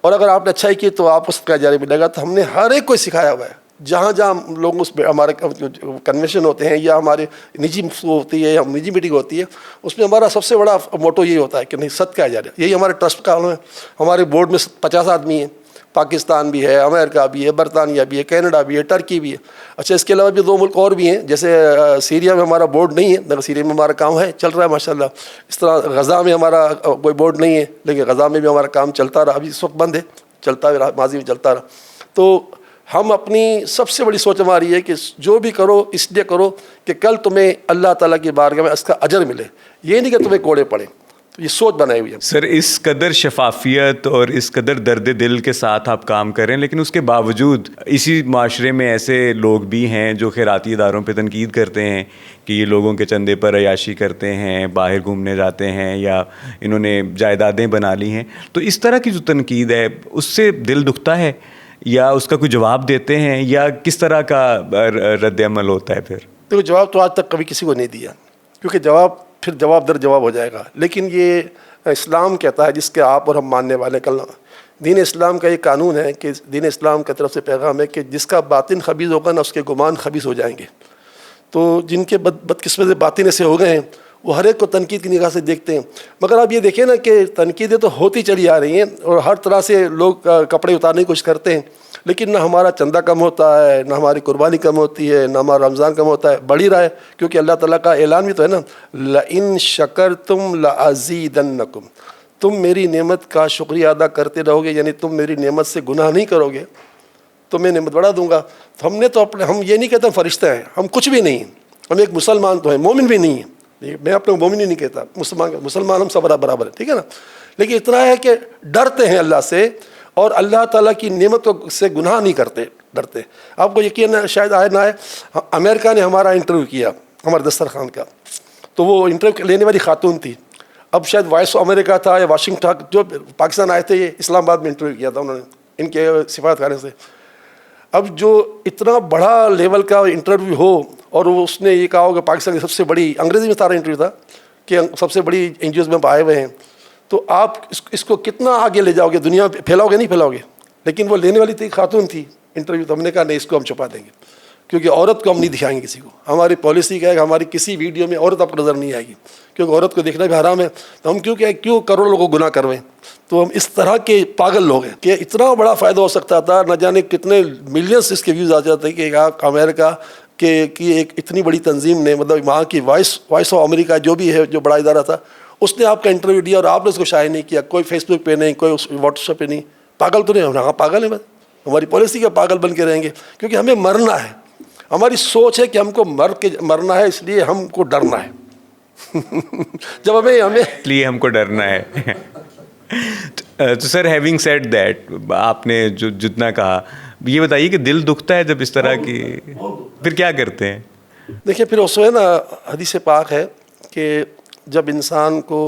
اور اگر آپ نے اچھائی کی تو آپ کو صدقہ جاری ملے گا. تو ہم نے ہر ایک کو سکھایا ہوا ہے, جہاں جہاں لوگ اس پہ ہمارے کنونشن ہوتے ہیں یا ہمارے نجی ہوتی ہے یا نجی میٹنگ ہوتی ہے, اس میں ہمارا سب سے بڑا موٹو یہی ہوتا ہے کہ نہیں صدقہ جاری. یہی ہمارے ٹرسٹ کا ہے. ہمارے بورڈ میں 50 آدمی ہیں, پاکستان بھی ہے, امریکہ بھی ہے, برطانیہ بھی ہے, کینیڈا بھی ہے, ٹرکی بھی ہے. اچھا, اس کے علاوہ بھی 2 ملک اور بھی ہیں, جیسے سیریا میں ہمارا بورڈ نہیں ہے لیکن سیریا میں ہمارا کام ہے, چل رہا ہے ماشاء اللہ. اس طرح غزہ میں ہمارا کوئی بورڈ نہیں ہے لیکن غزہ میں بھی ہمارا کام چلتا رہا, ابھی اس وقت بند ہے, چلتا رہا, ماضی میں چلتا رہا. تو ہم اپنی سب سے بڑی سوچ ہماری ہے کہ جو بھی کرو اس لیے کرو کہ کل تمہیں اللہ تعالیٰ کی بارگاہ میں اس کا اجر ملے, یہ نہیں کہ تمہیں کوڑے پڑے. یہ سوچ بنائی ہوئی ہے. سر, اس قدر شفافیت اور اس قدر درد دل کے ساتھ آپ کام کر رہے ہیں, لیکن اس کے باوجود اسی معاشرے میں ایسے لوگ بھی ہیں جو خیراتی اداروں پہ تنقید کرتے ہیں کہ یہ لوگوں کے چندے پر عیاشی کرتے ہیں, باہر گھومنے جاتے ہیں یا انہوں نے جائیدادیں بنا لی ہیں. تو اس طرح کی جو تنقید ہے اس سے دل دکھتا ہے یا اس کا کوئی جواب دیتے ہیں, یا کس طرح کا رد عمل ہوتا ہے پھر؟ دیکھو, جواب تو آج تک کبھی کسی کو نہیں دیا, کیونکہ جواب پھر جواب در جواب ہو جائے گا. لیکن یہ اسلام کہتا ہے جس کے آپ اور ہم ماننے والے, کل دین اسلام کا یہ قانون ہے کہ دین اسلام کی طرف سے پیغام ہے کہ جس کا باطن خبیث ہوگا نا اس کے گمان خبیث ہو جائیں گے. تو جن کے بدقسمت باطن ایسے ہو گئے ہیں وہ ہر ایک کو تنقید کی نگاہ سے دیکھتے ہیں. مگر آپ یہ دیکھیں نا کہ تنقیدیں تو ہوتی چلی آ رہی ہیں اور ہر طرح سے لوگ کپڑے اتارنے کی کوشش کرتے ہیں, لیکن نہ ہمارا چندہ کم ہوتا ہے, نہ ہماری قربانی کم ہوتی ہے, نہ ہمارا رمضان کم ہوتا ہے, بڑھ ہی رہا ہے. کیونکہ اللہ تعالیٰ کا اعلان بھی تو ہے نا, لَإِن شَكَرْتُمْ لَأَزِيدَنَّكُمْ, تم میری نعمت کا شکریہ ادا کرتے رہو گے, یعنی تم میری نعمت سے گناہ نہیں کرو گے تو میں نعمت بڑھا دوں گا. تو ہم نے تو ہم یہ نہیں کہتے ہم فرشتہ ہیں, ہم کچھ بھی نہیں ہیں, ہم ایک مسلمان تو ہیں, مومن بھی نہیں ہیں. میں اپنے مومن ہی نہیں کہتا, مسلمان ہم سب برابر ہے, ٹھیک ہے نا. لیکن اتنا ہے کہ ڈرتے ہیں اللہ سے اور اللہ تعالیٰ کی نعمت سے گناہ نہیں کرتے, ڈرتے. آپ کو یقین شاید آئے نہ آئے, امریکہ نے ہمارا انٹرویو کیا ہمارے دسترخوان کا, تو وہ انٹرویو لینے والی خاتون تھی. اب شاید وائس آف امریکہ تھا یا واشنگٹن, جو پاکستان آئے تھے یہ اسلام آباد میں انٹرویو کیا تھا انہوں نے ان کے سفارت خانے سے. اب جو اتنا بڑا لیول کا انٹرویو ہو اور اس نے یہ کہا ہو کہ پاکستان کی سب سے بڑی, انگریزی میں سارا انٹرویو تھا کہ سب سے بڑی این جی اوز میں آئے ہوئے ہیں, تو آپ اس کو کتنا آگے لے جاؤ گے, دنیا میں پھیلاؤ گے, نہیں پھیلاؤ گے. لیکن وہ لینے والی تھی, خاتون تھی انٹرویو, تو ہم نے کہا نہیں, اس کو ہم چھپا دیں گے کیونکہ عورت کو ہم نہیں دکھائیں گے کسی کو. ہماری پالیسی کیا ہے کہ ہماری کسی ویڈیو میں عورت آپ کو نظر نہیں آئے گی, کیونکہ عورت کو دیکھنا بھی حرام ہے. تو ہم کیوں کروڑوں لوگوں کو گناہ کرویں. تو ہم اس طرح کے پاگل لوگ ہیں کہ اتنا بڑا فائدہ ہو سکتا تھا, نہ جانے کتنے ملینس اس کے ویوز آ جاتے کہ امریکہ کی ایک اتنی بڑی تنظیم نے, مطلب وہاں کی وائس آف امریکہ جو بھی ہے, جو بڑا ادارہ تھا, اس نے آپ کا انٹرویو دیا اور آپ نے اس کو شائع نہیں کیا. کوئی فیس بک پہ نہیں, کوئی واٹس ایپ پہ نہیں. پاگل تو نہیں, ہاں پاگل ہیں, ہماری پالیسی کا پاگل بن کے رہیں گے کیونکہ ہمیں مرنا ہے. ہماری سوچ ہے کہ ہم کو مرنا ہے, اس لیے ہم کو ڈرنا ہے. جب ہمیں اس لیے ہم کو ڈرنا ہے. تو سر, ہیونگ سیڈ دیٹ, آپ نے جو جتنا کہا, یہ بتائیے کہ دل دکھتا ہے جب اس طرح کی, پھر کیا کرتے ہیں؟ دیکھیے, پھر اس میں نا حدیث پاک ہے کہ جب انسان کو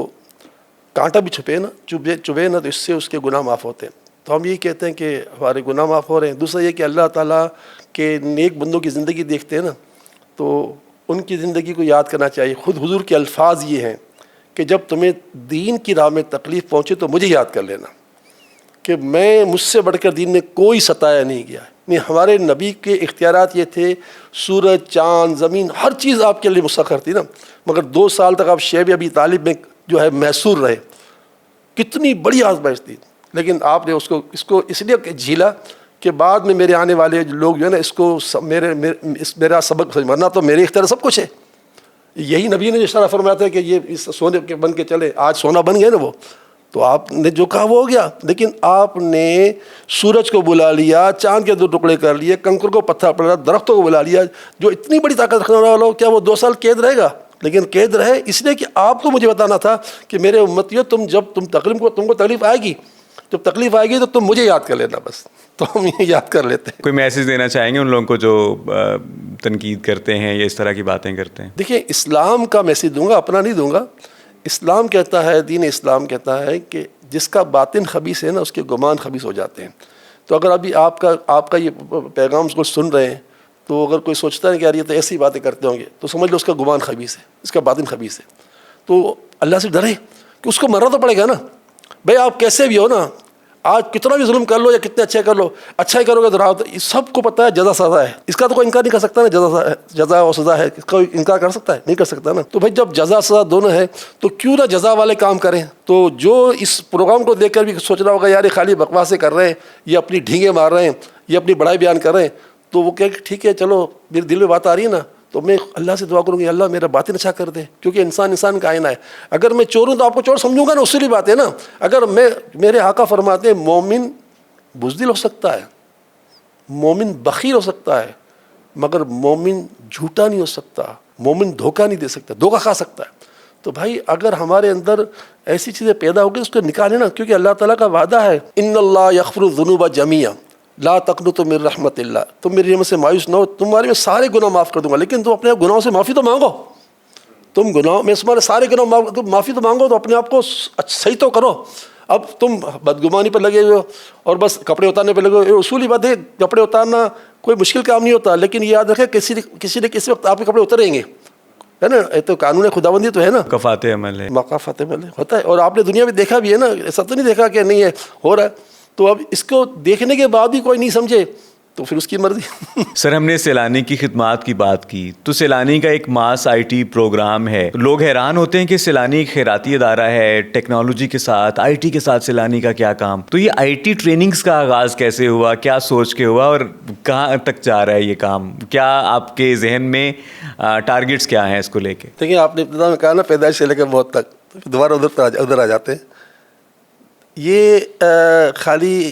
کانٹا بھی چبھے نا تو اس سے اس کے گناہ معاف ہوتے ہیں. تو ہم یہی کہتے ہیں کہ ہمارے گناہ معاف ہو رہے ہیں. دوسرا یہ کہ اللہ تعالیٰ کے نیک بندوں کی زندگی دیکھتے ہیں نا, تو ان کی زندگی کو یاد کرنا چاہیے. خود حضور کے الفاظ یہ ہیں کہ جب تمہیں دین کی راہ میں تکلیف پہنچے تو مجھے یاد کر لینا کہ میں, مجھ سے بڑھ کر دین نے کوئی ستایا نہیں گیا. نہیں, ہمارے نبی کے اختیارات یہ تھے, سورج, چاند, زمین, ہر چیز آپ کے لیے مسخر تھی نا, مگر 2 سال تک آپ شیب ابی طالب میں جو ہے محصور رہے. کتنی بڑی آزمائش تھی, لیکن آپ نے اس کو اس لیے جھیلا کہ بعد میں میرے آنے والے لوگ جو ہے نا اس کو میرا سبق ورنہ تو میرے اختیار سب کچھ ہے. یہی نبی نے اشارہ فرمایا تھا کہ یہ اس سونے کے بن کے چلے, آج سونا بن گئے نا وہ, تو آپ نے جو کہا وہ ہو گیا. لیکن آپ نے سورج کو بلا لیا, چاند کے 2 ٹکڑے کر لیے, کنکر کو پتھر پڑا, درختوں کو بلا لیا. جو اتنی بڑی طاقت رکھنے والا ہو, کیا وہ 2 سال قید رہے گا؟ لیکن قید رہے اس لیے کہ آپ کو مجھے بتانا تھا کہ میرے امتیوں, تم کو تکلیف آئے گی, جب تکلیف آئے گی تو تم مجھے یاد کر لینا بس. تو ہم یہ یاد کر لیتے ہیں. کوئی میسیج دینا چاہیں گے ان لوگوں کو جو تنقید کرتے ہیں یا اس طرح کی باتیں کرتے ہیں؟ دیکھیں, اسلام کا میسیج دوں گا, اپنا نہیں دوں گا. اسلام کہتا ہے, دین اسلام کہتا ہے کہ جس کا باطن خبیث ہے نا اس کے گمان خبیث ہو جاتے ہیں. تو اگر ابھی آپ کا یہ پیغام کو سن رہے ہیں تو اگر کوئی سوچتا ہے کہ یار یہ تو ایسی باتیں کرتے ہوں گے تو سمجھ لو اس کا گمان خبیث ہے, اس کا باطن خبیث ہے. تو اللہ سے ڈریں کہ اس کو مرنا تو پڑے گا نا. بھائی آپ کیسے بھی ہو نا, آج کتنا بھی ظلم کر لو یا کتنے اچھے کر لو, اچھا ہی کرو گے تو راحت. سب کو پتہ ہے جزا سزا ہے, اس کا تو کوئی انکار نہیں کر سکتا نا. جزا اور سزا ہے, اس کا انکار کر سکتا ہے؟ نہیں کر سکتا نا. تو بھائی جب جزا سزا دونوں ہے تو کیوں نہ جزا والے کام کریں. تو جو اس پروگرام کو دیکھ کر بھی سوچ رہا ہوگا یار یہ خالی بکواسیں کر رہے ہیں, یہ اپنی ڈھینگیں مار رہے ہیں, یہ اپنی بڑائی بیان کر رہے ہیں, تو وہ کہ ٹھیک ہے چلو میرے دل میں بات آ رہی ہے نا, تو میں اللہ سے دعا کروں گی اللہ میرا باطن اچھا کر دے, کیونکہ انسان کا آئینہ ہے. اگر میں چور ہوں تو آپ کو چور سمجھوں گا نا, اس سے بھی بات ہے نا. اگر میرے آقا فرماتے ہیں مومن بزدل ہو سکتا ہے, مومن بخیل ہو سکتا ہے, مگر مومن جھوٹا نہیں ہو سکتا, مومن دھوکہ نہیں دے سکتا, دھوکہ کھا سکتا ہے. تو بھائی اگر ہمارے اندر ایسی چیزیں پیدا ہوگی اس کو نکالیں نا, کیونکہ اللہ تعالیٰ کا وعدہ ہے ان اللہ یغفر الذنوب جميعا لا تقنطوا من رحمت اللہ. تم میری رحمت سے مایوس نہ ہو, تمہارے میں سارے گناہ معاف کر دوں گا, لیکن تم اپنے گناہوں سے معافی تو مانگو. تم گناہ میں تمہارے سارے گناہ تم معافی تو مانگو, تو اپنے آپ کو صحیح تو کرو. اب تم بدگمانی پر لگے ہوئے ہو اور بس کپڑے اتارنے پہ لگے ہوئے. اصولی بات ہے کپڑے اتارنا کوئی مشکل کام نہیں ہوتا, لیکن یہ یاد رکھے کسی نہ کسی وقت آپ کے کپڑے اتریں گے, ہے نا. تو قانون خداوندی تو ہے نا, مقافات عمل ہے, مقافات عمل ہوتا ہے. اور آپ نے دنیا میں دیکھا بھی ہے نا, ایسا تو نہیں دیکھا کہ نہیں ہے ہو رہا ہے. تو اب اس کو دیکھنے کے بعد بھی کوئی نہیں سمجھے تو پھر اس کی مرضی. سر ہم نے سیلانی کی خدمات کی بات کی, تو سیلانی کا ایک ماس آئی ٹی پروگرام ہے. لوگ حیران ہوتے ہیں کہ سیلانی ایک خیراتی ادارہ ہے, ٹیکنالوجی کے ساتھ آئی ٹی کے ساتھ سیلانی کا کیا کام. تو یہ آئی ٹی ٹریننگز کا آغاز کیسے ہوا, کیا سوچ کے ہوا, اور کہاں تک جا رہا ہے یہ کام, کیا آپ کے ذہن میں ٹارگیٹس کیا ہیں اس کو لے کے؟ دیکھیں آپ نے ابتدا میں کہا نا پیدائش سے لے کے موت تک, دوبارہ ادھر آ جاتے ہیں. یہ خالی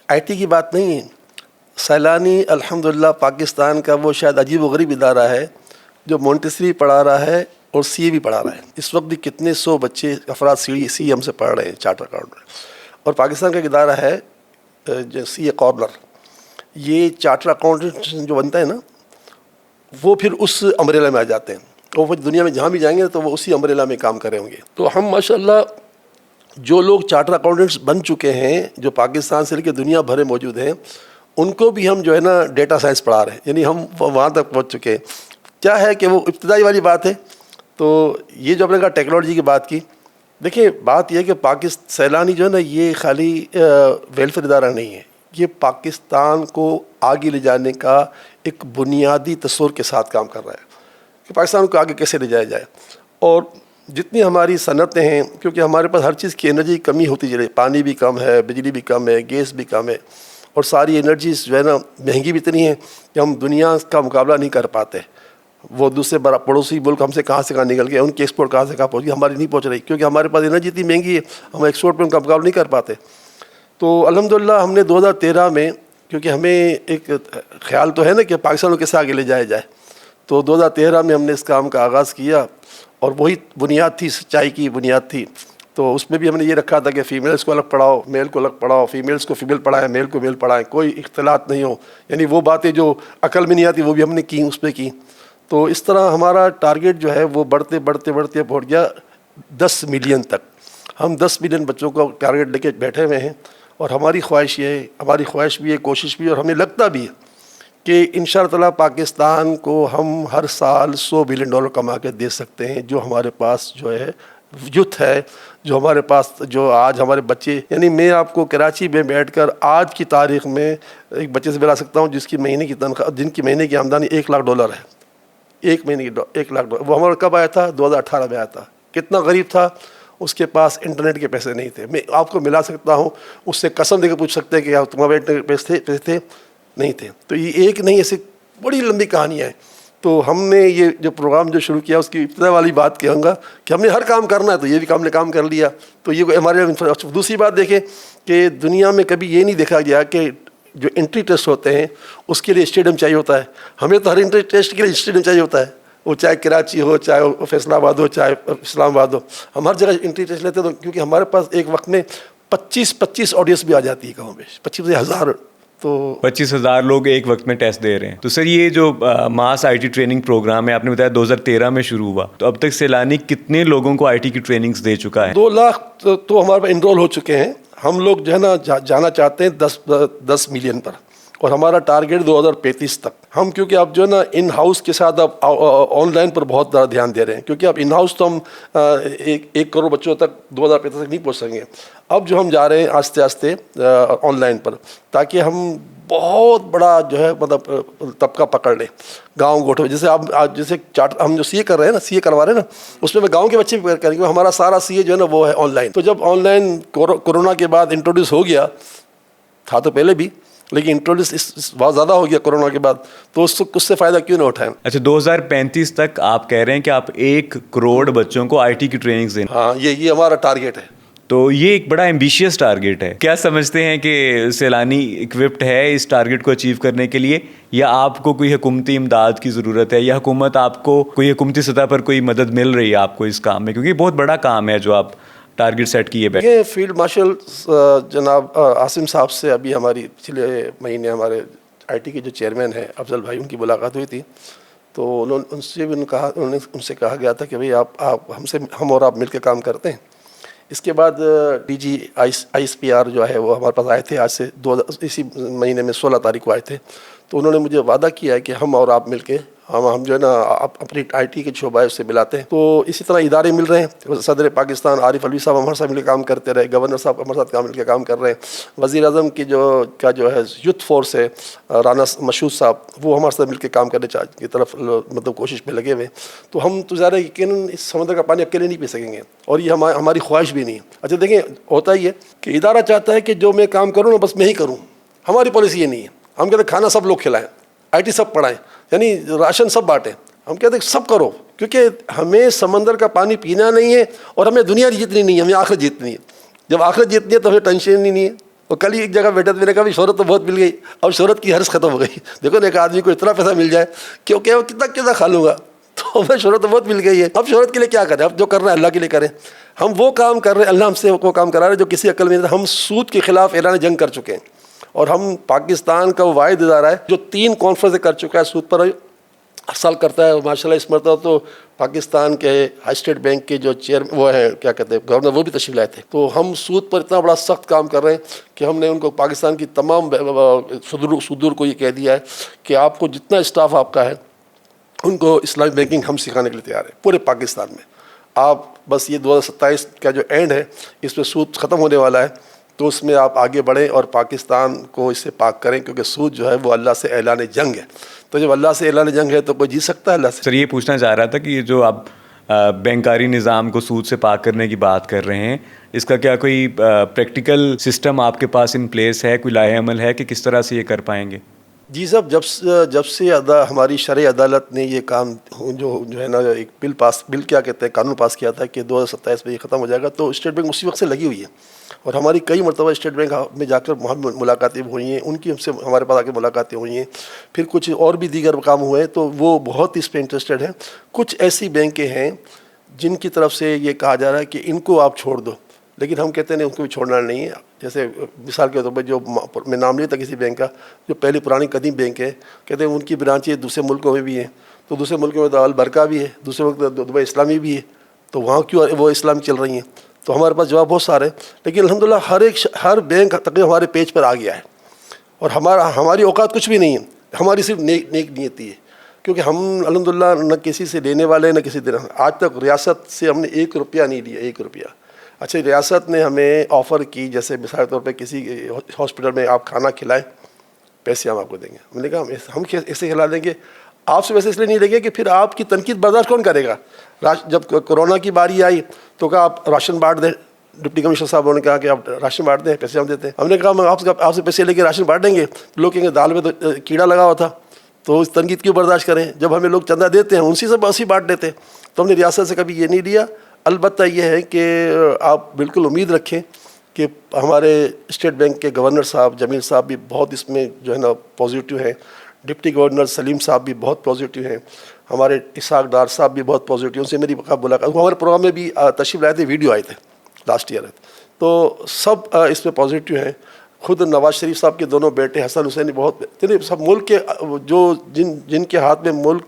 آئی ٹی کی بات نہیں ہے. سیلانی الحمدللہ پاکستان کا وہ شاید عجیب و غریب ادارہ ہے جو مونٹیسری پڑھا رہا ہے اور سی اے بھی پڑھا رہا ہے. اس وقت بھی کتنے سو بچے افراد سی ہم سے پڑھ رہے ہیں چارٹر اکاؤنٹ. اور پاکستان کا ایک ادارہ ہے جو سی اے کارنر, یہ چارٹر اکاؤنٹنٹ جو بنتا ہے نا وہ پھر اس امبریلا میں آ جاتے ہیں, اور وہ دنیا میں جہاں بھی جائیں گے تو وہ اسی امبریلا میں کام کرے ہوں گے. تو ہم ماشاءاللہ جو لوگ چارٹر اکاؤنٹنٹس بن چکے ہیں جو پاکستان سے لے کے دنیا بھر میں موجود ہیں, ان کو بھی ہم جو ہے نا ڈیٹا سائنس پڑھا رہے ہیں, یعنی ہم وہاں تک پہنچ چکے ہیں. کیا ہے کہ وہ ابتدائی والی بات ہے. تو یہ جو اپنے کا ٹیکنالوجی کی بات کی, دیکھیں بات یہ ہے کہ سیلانی جو ہے نا یہ خالی ویلفیئر ادارہ نہیں ہے, یہ پاکستان کو آگے لے جانے کا ایک بنیادی تصور کے ساتھ کام کر رہا ہے کہ پاکستان کو آگے کیسے لے جایا جائے. اور جتنی ہماری صنعتیں ہیں, کیونکہ ہمارے پاس ہر چیز کی انرجی کی کمی ہوتی جا رہی ہے, پانی بھی کم ہے, بجلی بھی کم ہے, گیس بھی کم ہے, اور ساری انرجیز جو ہے نا مہنگی بھی اتنی ہیں کہ ہم دنیا کا مقابلہ نہیں کر پاتے. وہ دوسرے بڑا پڑوسی ملک ہم سے کہاں نکل گئے, ان کی ایکسپورٹ کہاں سے کہاں پہنچ گئی, ہماری نہیں پہنچ رہی, کیونکہ ہمارے پاس انرجی اتنی مہنگی ہے, ہم ایکسپورٹ پہ ان کا مقابلہ نہیں کر پاتے. تو الحمدللہ ہم نے 2013 میں, کیونکہ ہمیں ایک خیال تو ہے نا کہ پاکستان کو کیسے آگے لے جایا جائے, تو 2013 میں ہم نے اس کام کا آغاز کیا, اور وہی بنیاد تھی, سچائی کی بنیاد تھی. تو اس میں بھی ہم نے یہ رکھا تھا کہ فیمیلز کو الگ پڑھاؤ, میل کو الگ پڑھاؤ, فیمیلز کو فیمیل پڑھائیں, میل کو میل پڑھائیں, کوئی اختلاط نہیں ہو. یعنی وہ باتیں جو عقل میں نہیں آتی وہ بھی ہم نے کی, اس پہ کی. تو اس طرح ہمارا ٹارگیٹ جو ہے وہ بڑھتے پہنچ گیا 10 ملین تک. ہم 10 ملین بچوں کو ٹارگیٹ لے کے بیٹھے ہوئے ہیں, اور ہماری خواہش یہ ہے, ہماری خواہش بھی ہے, کوشش بھی, اور ہمیں لگتا بھی ہے کہ انشاءاللہ تعالیٰ پاکستان کو ہم ہر سال $100 بلین کما کے دے سکتے ہیں. جو ہمارے پاس جو ہے یوتھ ہے, جو ہمارے پاس جو آج ہمارے بچے, یعنی میں آپ کو کراچی میں بیٹھ کر آج کی تاریخ میں ایک بچے سے ملا سکتا ہوں جس کی مہینے کی تنخواہ, جن کی مہینے کی آمدنی $1 لاکھ ہے. ایک مہینے کی $1 لاکھ. وہ ہمارا کب آیا تھا؟ 2018 میں آیا تھا. کتنا غریب تھا, اس کے پاس انٹرنیٹ کے پیسے نہیں تھے. میں آپ کو ملا سکتا ہوں, اس سے قسم دے کے پوچھ سکتے ہیں کہ تمہارے انٹرنیٹ کے پیسے تھے نہیں تھے. تو یہ ایک نہیں, ایسی بڑی لمبی کہانیاں ہیں. تو ہم نے یہ جو پروگرام جو شروع کیا اس کی ابتدا والی بات کہوں گا کہ ہم نے ہر کام کرنا ہے, تو یہ بھی ہم نے کام کر لیا. تو یہ ہمارے. دوسری بات دیکھیں کہ دنیا میں کبھی یہ نہیں دیکھا گیا کہ جو انٹری ٹیسٹ ہوتے ہیں اس کے لیے اسٹیڈیم چاہیے ہوتا ہے. ہمیں تو ہر انٹری ٹیسٹ کے لیے اسٹیڈیم چاہیے ہوتا ہے, وہ چاہے کراچی ہو, چاہے فیصل آباد ہو, چاہے اسلام آباد ہو. ہم ہر جگہ انٹری ٹیسٹ لیتے ہیں, تو کیونکہ ہمارے پاس ایک وقت میں 25 آڈینس بھی آ جاتی ہے کہوں پہ, 25,000. تو 25,000 لوگ ایک وقت میں ٹیسٹ دے رہے ہیں. تو سر یہ جو ماس آئی ٹی ٹریننگ پروگرام ہے, آپ نے بتایا 2013 میں شروع ہوا, تو اب تک سیلانی کتنے لوگوں کو آئی ٹی کی ٹریننگز دے چکا ہے؟ 2 لاکھ تو ہمارے پاس انرول ہو چکے ہیں. ہم لوگ جو ہے نا جانا چاہتے ہیں 10 ملین پر. اور ہمارا ٹارگیٹ 2035 تک. ہم کیونکہ اب جو ہے نا ان ہاؤس کے ساتھ اب آن لائن پر بہت زیادہ دھیان دے رہے ہیں, کیونکہ اب ان ہاؤس تو ہم 1 کروڑ بچوں تک 2035 تک نہیں پہنچ سکیں گے. اب جو ہم جا رہے ہیں آہستہ آہستہ آن لائن پر, تاکہ ہم بہت بڑا جو ہے مطلب طبقہ پکڑ لیں گاؤں گوٹھوں. جیسے اب جیسے ہم جو سی اے کر رہے ہیں نا, سی اے کروا رہے ہیں نا, اس میں گاؤں کے بچے بھی کریں گے. ہمارا سارا سی اے جو ہے نا وہ ہے آن لائن. تو جب آن لائن کورونا کے بعد انٹروڈیوس ہو گیا, تھا تو پہلے بھی, لیکن انٹروڈیوس بہت زیادہ ہو گیا کورونا کے بعد, تو اس سے فائدہ کیوں نہ اٹھائیں. اچھا 2035 تک آپ کہہ رہے ہیں کہ آپ 1 کروڑ بچوں کو آئی ٹی کی ٹریننگ دیں. ہاں یہ ہمارا ٹارگیٹ ہے. تو یہ ایک بڑا ایمبیشیس ٹارگیٹ ہے. کیا سمجھتے ہیں کہ سیلانی اکوپڈ ہے اس ٹارگیٹ کو اچیو کرنے کے لیے, یا آپ کو کوئی حکومتی امداد کی ضرورت ہے, یا حکومت آپ کو کوئی حکومتی سطح پر کوئی مدد مل رہی ہے آپ کو اس کام میں, کیونکہ یہ بہت بڑا کام ہے جو آپ ٹارگیٹ سیٹ کیے بیٹھے. یہ فیلڈ مارشل جناب عاصم صاحب سے ابھی ہماری پچھلے مہینے ہمارے آئی ٹی کے جو چیئرمین ہیں افضل بھائی, ان کی ملاقات ہوئی تھی. تو ان سے بھی ان سے کہا گیا تھا کہ بھئی آپ ہم اور آپ مل کے کام کرتے ہیں. اس کے بعد D G I S P R جو ہے وہ ہمارے پاس آئے تھے, آج سے اسی مہینے میں 16 تاریخ کو آئے تھے. تو انہوں نے مجھے وعدہ کیا ہے کہ ہم اور آپ مل کے ہم جو ہے نا اپنی آئی ٹی کے شعبہ اس سے ملاتے ہیں. تو اسی طرح ادارے مل رہے ہیں. صدر پاکستان عارف علوی صاحب ہمارے ساتھ مل کے کام کرتے رہے, گورنر صاحب ہمارے ساتھ مل کے کام کر رہے ہیں, وزیر اعظم کی جو ہے یوتھ فورس ہے رانا مشہود صاحب, وہ ہمارے ساتھ مل کے کام کرنے کی طرف مطلب کوشش میں لگے ہوئے. تو ہم تو ظاہر ہے یقیناً اس سمندر کا پانی اکیلے نہیں پی سکیں گے, اور یہ ہماری خواہش بھی نہیں ہے. اچھا دیکھیں, ہوتا ہی ہے کہ ادارہ چاہتا ہے کہ جو میں کام کروں نا بس میں ہی کروں. ہماری پالیسی یہ نہیں ہے. ہم کہتے ہیں کھانا سب لوگ کھلائیں, آئی ٹی سب پڑھائیں, یعنی راشن سب بانٹیں. ہم کہتے ہیں سب کرو, کیونکہ ہمیں سمندر کا پانی پینا نہیں ہے, اور ہمیں دنیا جیتنی نہیں ہے, ہمیں آخرت جیتنی ہے. جب آخرت جیتنی ہے تو ہمیں ٹینشن ہی نہیں ہے. اور کل ہی ایک جگہ بیٹھے تو میں نے کہا بھی شہرت تو بہت مل گئی, اب شہرت کی حرص ختم ہو گئی. دیکھو نا, ایک آدمی کو اتنا پیسہ مل جائے کیونکہ وہ کتنا کھا لوں گا, تو ہمیں شہرت تو بہت مل گئی ہے. اب شہرت کے لیے کیا کریں, اب جو کر رہے ہیں اللہ کے لیے کریں. ہم وہ کام کر رہے ہیں, اللہ ہم سے وہ کام کرا رہے ہیں جو کسی عقل میں نہیں. ہم سود کے خلاف اعلان جنگ کر چکے ہیں, اور ہم پاکستان کا واحد ادارہ ہے جو 3 کانفرنسیں کر چکا ہے سود پر, ہر سال کرتا ہے. ماشاء اللہ اس مرتبہ تو پاکستان کے ہائی اسٹیٹ بینک کے جو وہ ہیں کیا کہتے ہیں گورنر, وہ بھی تشریف لائے تھے. تو ہم سود پر اتنا بڑا سخت کام کر رہے ہیں کہ ہم نے ان کو پاکستان کی تمام صدور کو یہ کہہ دیا ہے کہ آپ کو جتنا اسٹاف آپ کا ہے ان کو اسلامی بینکنگ ہم سکھانے کے لیے تیار ہیں پورے پاکستان میں. آپ بس یہ 2027 کا جو اینڈ ہے اس میں سود ختم ہونے والا ہے, تو اس میں آپ آگے بڑھیں اور پاکستان کو اس سے پاک کریں, کیونکہ سود جو ہے وہ اللہ سے اعلان جنگ ہے. تو جب اللہ سے اعلان جنگ ہے تو کوئی جیت سکتا ہے اللہ سے. سر یہ پوچھنا چاہ رہا تھا کہ یہ جو آپ بینکاری نظام کو سود سے پاک کرنے کی بات کر رہے ہیں, اس کا کیا کوئی پریکٹیکل سسٹم آپ کے پاس ان پلیس ہے, کوئی لائحہ عمل ہے کہ کس طرح سے یہ کر پائیں گے؟ جی صاحب, جب سے ہماری شرعی عدالت نے یہ کام جو ہے نا ایک بل کیا کہتے ہیں قانون پاس کیا تھا کہ 2027 میں یہ ختم ہو جائے گا, تو اسٹیٹ بینک اسی وقت سے لگی ہوئی ہے. اور ہماری کئی مرتبہ اسٹیٹ بینک میں جا کر ملاقاتیں ہوئی ہیں, ان کی ہم سے ہمارے پاس آ کے ملاقاتیں ہوئی ہیں. پھر کچھ اور بھی دیگر کام ہوئے ہیں, تو وہ بہت اس پہ انٹرسٹڈ ہیں. کچھ ایسی بینکیں ہیں جن کی طرف سے یہ کہا جا رہا ہے کہ ان کو آپ چھوڑ دو, لیکن ہم کہتے ہیں نہیں, ان کو بھی چھوڑنا نہیں ہے. جیسے مثال کے طور پر جو میں نام لیا تھا کسی بینک کا, جو پہلی پرانی قدیم بینک ہے, کہتے ہیں ان کی برانچیں دوسرے ملکوں میں بھی ہیں. تو دوسرے ملکوں میں تو البرکہ بھی ہے, دوسرے ملک دبئی اسلامی بھی ہے, تو وہاں کیوں وہ اسلام چل رہی ہیں؟ تو ہمارے پاس جواب بہت سارے ہیں, لیکن الحمدللہ ہر بینک تقریباً ہمارے پیج پر آ گیا ہے. اور ہماری اوقات کچھ بھی نہیں ہے, ہماری صرف نیک نیتی ہے, کیونکہ ہم الحمدللہ نہ کسی سے لینے والے نہ کسی دینا. آج تک ریاست سے ہم نے 1 روپیہ نہیں لیا, 1 روپیہ. اچھا, ریاست نے ہمیں آفر کی, جیسے مثال کے طور پہ کسی ہاسپٹل میں آپ کھانا کھلائیں, پیسے ہم آپ کو دیں گے. ہم نے کہا ہم ایسے کھلا دیں گے, آپ سے ویسے اس لیے نہیں لیں گے کہ پھر آپ کی تنقید برداشت کون کرے گا. جب کورونا کی باری آئی تو کہا آپ راشن بانٹ دیں, ڈپٹی کمشنر صاحب نے کہا کہ آپ راشن بانٹ دیں, پیسے ہم دیتے ہیں. ہم نے کہا ہم آپ سے پیسے لے کے راشن بانٹ دیں گے, لوگ کہیں گے دال میں تو کیڑا لگا ہوا تھا, تو اس تنقید کیوں برداشت کریں. جب ہمیں لوگ چندہ دیتے ہیں ان سے بس ہی بانٹ دیتے ہیں. تو ہم نے ریاست سے کبھی یہ نہیں لیا. البتہ یہ ہے کہ آپ بالکل امید رکھیں کہ ہمارے اسٹیٹ بینک کے گورنر صاحب جمیل صاحب بھی بہت اس میں جو ہے نا پازیٹیو ہیں, ڈپٹی گورنر سلیم صاحب بھی بہت پازیٹیو ہیں, ہمارے اسحاق ڈار صاحب بھی بہت پازیٹیو. ان سے میری ملاقات, ہمارے پروگرام میں بھی تشریف لائے تھے, ویڈیو آئے تھے لاسٹ ایئر. تو سب اس میں پازیٹیو ہیں. خود نواز شریف صاحب کے دونوں بیٹے حسن حسین بہت, سب ملک کے جو جن کے ہاتھ میں ملک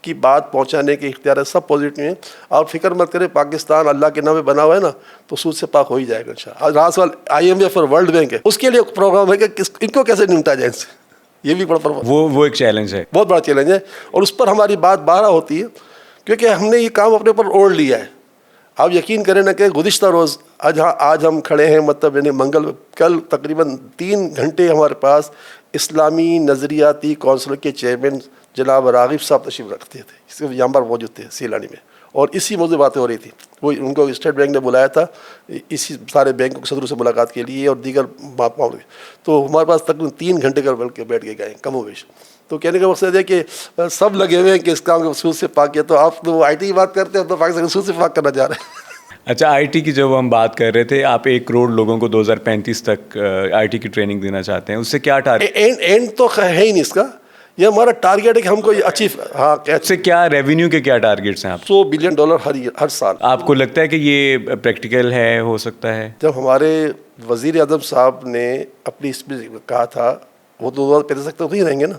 کی بات پہنچانے کے اختیار سب پازیٹیو ہیں. آپ فکر مت کریں, پاکستان اللہ کے نام میں بنا ہوا ہے نا, تو سود سے پاک ہو ہی جائے گا انشاءاللہ. رات سوال IMF اور ورلڈ بینک ہے, اس کے لیے پروگرام ہے کہ ان کو کیسے نمٹا جائے ان سے. یہ بھی بڑا وہ ایک چیلنج ہے، بہت بڑا چیلنج ہے، اور اس پر ہماری بات بارہ ہوتی ہے کیونکہ ہم نے یہ کام اپنے اوپر اوڑھ لیا ہے. آپ یقین کریں نہ کہ گزشتہ روز آج ہم کھڑے ہیں مطلب یعنی منگل، کل تقریباً 3 گھنٹے ہمارے پاس اسلامی نظریاتی کونسل کے چیئرمین جناب راغب صاحب تشریف رکھتے تھے، یہاں پر موجود تھے سیلانی میں، اور اسی موضوع باتیں ہو رہی تھی. وہ ان کو اسٹیٹ بینک نے بلایا تھا اسی سارے بینکوں کے صدروں سے ملاقات کے لیے اور دیگر معاملے، تو ہمارے پاس تقریباً 3 گھنٹے کا بیٹھ کے گئے کم و بیش. تو کہنے کا مقصد ہے کہ سب لگے ہوئے ہیں کہ اس کام کو رسول سے پاک کیا. تو آپ تو آئی ٹی کی بات کرتے ہیں، ہم تو پاکستان رسول سے پاک کرنا چاہ رہے ہیں. اچھا، آئی ٹی کی جب ہم بات کر رہے تھے، آپ 1 کروڑ لوگوں کو 2035 تک آئی ٹی کی ٹریننگ دینا چاہتے ہیں، اس سے کیا اینڈ تو ہے ہی نہیں اس کا، یہ ہمارا ٹارگیٹ ہے کہ ہم کو اچیو، ہاں اس سے کیا ریونیو کے کیا ٹارگیٹس ہیں آپ؟ $100 بلین ہر سال. آپ کو لگتا ہے کہ یہ پریکٹیکل ہے، ہو سکتا ہے؟ جب ہمارے وزیر اعظم صاحب نے اپنی اس میں کہا تھا، وہ تو 2035 تک تو نہیں رہیں گے نا،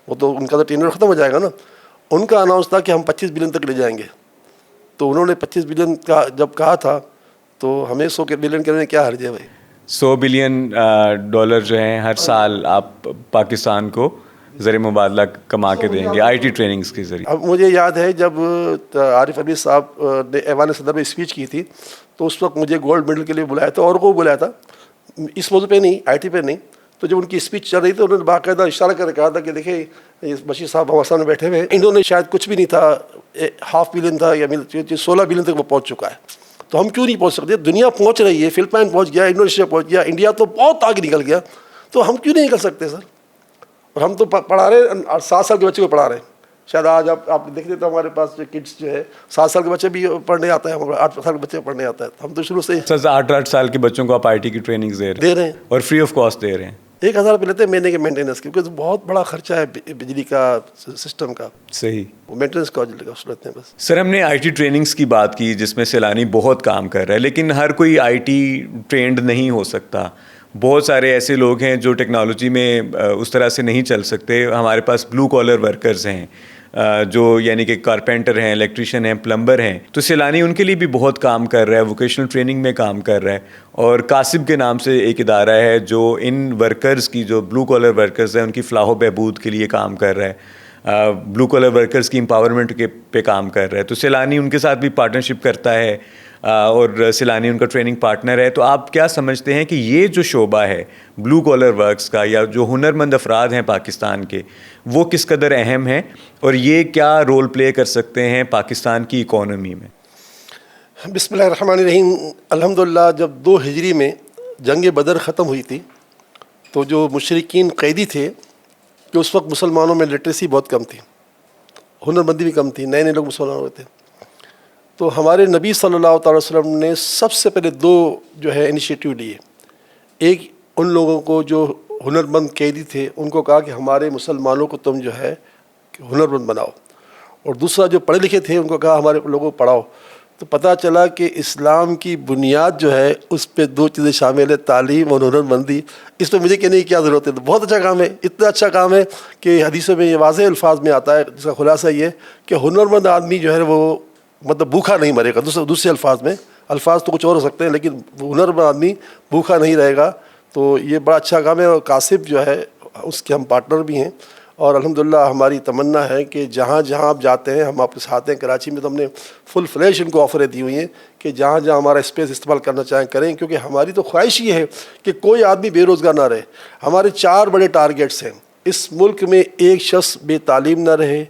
وہ تو ان کا تو ٹینر ختم ہو جائے گا نا. ان کا اناؤنس تھا کہ ہم 25 بلین تک لے جائیں گے. تو انہوں نے 25 بلین کا جب کہا تھا تو ہمیں 100 بلین کرنے میں کیا حرج ہے بھائی؟ $100 بلین جو ہیں ہر سال آپ پاکستان کو زر مبادلہ کما کے دیں گے آئی ٹی ٹریننگز کے ذریعے. اب مجھے یاد ہے جب عارف علوی صاحب نے ایوان صدر میں اسپیچ کی تھی تو اس وقت مجھے گولڈ میڈل کے لیے بلایا تھا، اور کو بلایا تھا اس موضوع پہ نہیں، آئی ٹی پہ نہیں. تو جب ان کی اسپیچ چل رہی تھی انہوں نے باقاعدہ اشارہ کر کہا تھا کہ دیکھیں بشیر صاحب ہمارے سامنے بیٹھے ہوئے ہیں، انہوں نے شاید کچھ بھی نہیں تھا، ½ بلین تھا یا 16 بلین تک وہ پہنچ چکا ہے. تو ہم کیوں نہیں پہنچ سکتے؟ دنیا پہنچ رہی ہے، فلپائن پہنچ گیا، انڈونیشیا پہنچ گیا، انڈیا تو بہت آگے نکل گیا، تو ہم کیوں نہیں نکل سکتے سر؟ اور ہم تو پڑھا رہے ہیں، 7 سال کے بچے کو پڑھا رہے ہیں. شاید آج آپ دیکھتے تو ہمارے پاس جو کڈس جو ہے 7 سال کے بچے بھی پڑھنے آتا ہے، 8 سال کے بچے پڑھنے آتا ہے. ہم تو شروع سے 8 سال کے بچوں کو آپ آئی ٹی کی ٹریننگ دے رہے ہیں اور فری آف کاسٹ دے رہے ہیں. 1000 روپے لیتے ہیں مہینے کے مینٹیننس کی، کیونکہ بہت بڑا خرچہ ہے بجلی کا، سسٹم کا. صحیح، وہ مینٹیننس کا لیتے ہیں بس. سر ہم نے آئی ٹی ٹریننگز کی بات کی جس میں سیلانی بہت کام کر رہا ہے، لیکن ہر کوئی آئی ٹی ٹرینڈ نہیں ہو سکتا. بہت سارے ایسے لوگ ہیں جو ٹیکنالوجی میں اس طرح سے نہیں چل سکتے. ہمارے پاس بلو کالر ورکرز ہیں جو یعنی کہ کارپینٹر ہیں، الیکٹریشین ہیں، پلمبر ہیں. تو سیلانی ان کے لیے بھی بہت کام کر رہا ہے، ووکیشنل ٹریننگ میں کام کر رہا ہے. اور قاسب کے نام سے ایک ادارہ ہے جو ان ورکرز کی، جو بلو کالر ورکرز ہیں، ان کی فلاح و بہبود کے لیے کام کر رہا ہے، بلو کالر ورکرز کی امپاورمنٹ کے پہ کام کر رہا ہے. تو سیلانی ان کے ساتھ بھی پارٹنرشپ کرتا ہے اور سیلانی ان کا ٹریننگ پارٹنر ہے. تو آپ کیا سمجھتے ہیں کہ یہ جو شعبہ ہے بلو کالر ورکس کا، یا جو ہنرمند افراد ہیں پاکستان کے، وہ کس قدر اہم ہیں اور یہ کیا رول پلے کر سکتے ہیں پاکستان کی اکانومی میں؟ بسم اللہ الرحمن الرحیم. الحمدللہ جب 2 ہجری میں جنگ بدر ختم ہوئی تھی تو جو مشرکین قیدی تھے کہ اس وقت مسلمانوں میں لٹریسی بہت کم تھی، ہنرمندی بھی کم تھی، نئے نئے لوگ مسلمان ہوئے تھے. تو ہمارے نبی صلی اللہ تعالی وسلم نے سب سے پہلے 2 جو ہے انیشیٹو لیے. ایک ان لوگوں کو جو ہنرمند قیدی تھے ان کو کہا کہ ہمارے مسلمانوں کو تم جو ہے ہنرمند بناؤ، اور دوسرا جو پڑھے لکھے تھے ان کو کہا ہمارے لوگوں کو پڑھاؤ. تو پتہ چلا کہ اسلام کی بنیاد جو ہے اس پہ 2 چیزیں شامل ہے، تعلیم اور ہنرمندی. اس پہ مجھے کہنے کی کیا ضرورت ہے، تو بہت اچھا کام ہے. اتنا اچھا کام ہے کہ حدیثوں میں یہ واضح الفاظ میں آتا ہے، جس کا خلاصہ یہ کہ ہنرمند آدمی جو ہے وہ مطلب بھوکا نہیں مرے گا. دوسرے الفاظ میں، الفاظ تو کچھ اور ہو سکتے ہیں لیکن ہنرمند آدمی بھوکا نہیں رہے گا. تو یہ بڑا اچھا کام ہے. اور قاسب جو ہے اس کے ہم پارٹنر بھی ہیں، اور الحمدللہ ہماری تمنا ہے کہ جہاں جہاں آپ جاتے ہیں ہم آپ کے ساتھ ہیں. کراچی میں تو ہم نے فل فلیش ان کو آفریں دی ہوئی ہیں کہ جہاں جہاں ہمارا اسپیس استعمال کرنا چاہیں کریں، کیونکہ ہماری تو خواہش یہ ہے کہ کوئی آدمی بے روزگار نہ رہے. ہمارے 4 بڑے ٹارگیٹس ہیں. اس ملک میں ایک شخص بے تعلیم نہ رہے،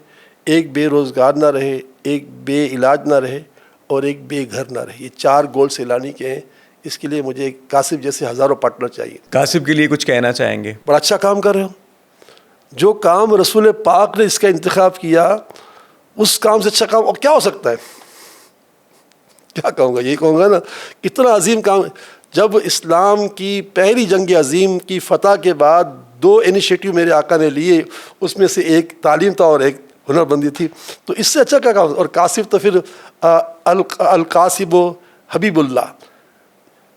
ایک بے روزگار نہ رہے، ایک بے علاج نہ رہے، اور ایک بے گھر نہ رہے. یہ 4 گول سیلانی کے ہیں. اس کے لیے مجھے قاسب جیسے ہزاروں پارٹنر چاہیے. قاسب کے لیے کچھ کہنا چاہیں گے؟ بڑا اچھا کام کر رہے ہو. جو کام رسول پاک نے اس کا انتخاب کیا، اس کام سے اچھا کام اور کیا ہو سکتا ہے؟ کیا کہوں گا، یہی کہوں گا نا، اتنا عظیم کام. جب اسلام کی پہلی جنگ عظیم کی فتح کے بعد 2 انیشیٹو میرے آقا نے لیے، اس میں سے ایک تعلیم تھا اور ایک ہنرمندی تھی. تو اس سے اچھا کیا کام. اور قاسب تو پھر القاسب و حبیب اللہ،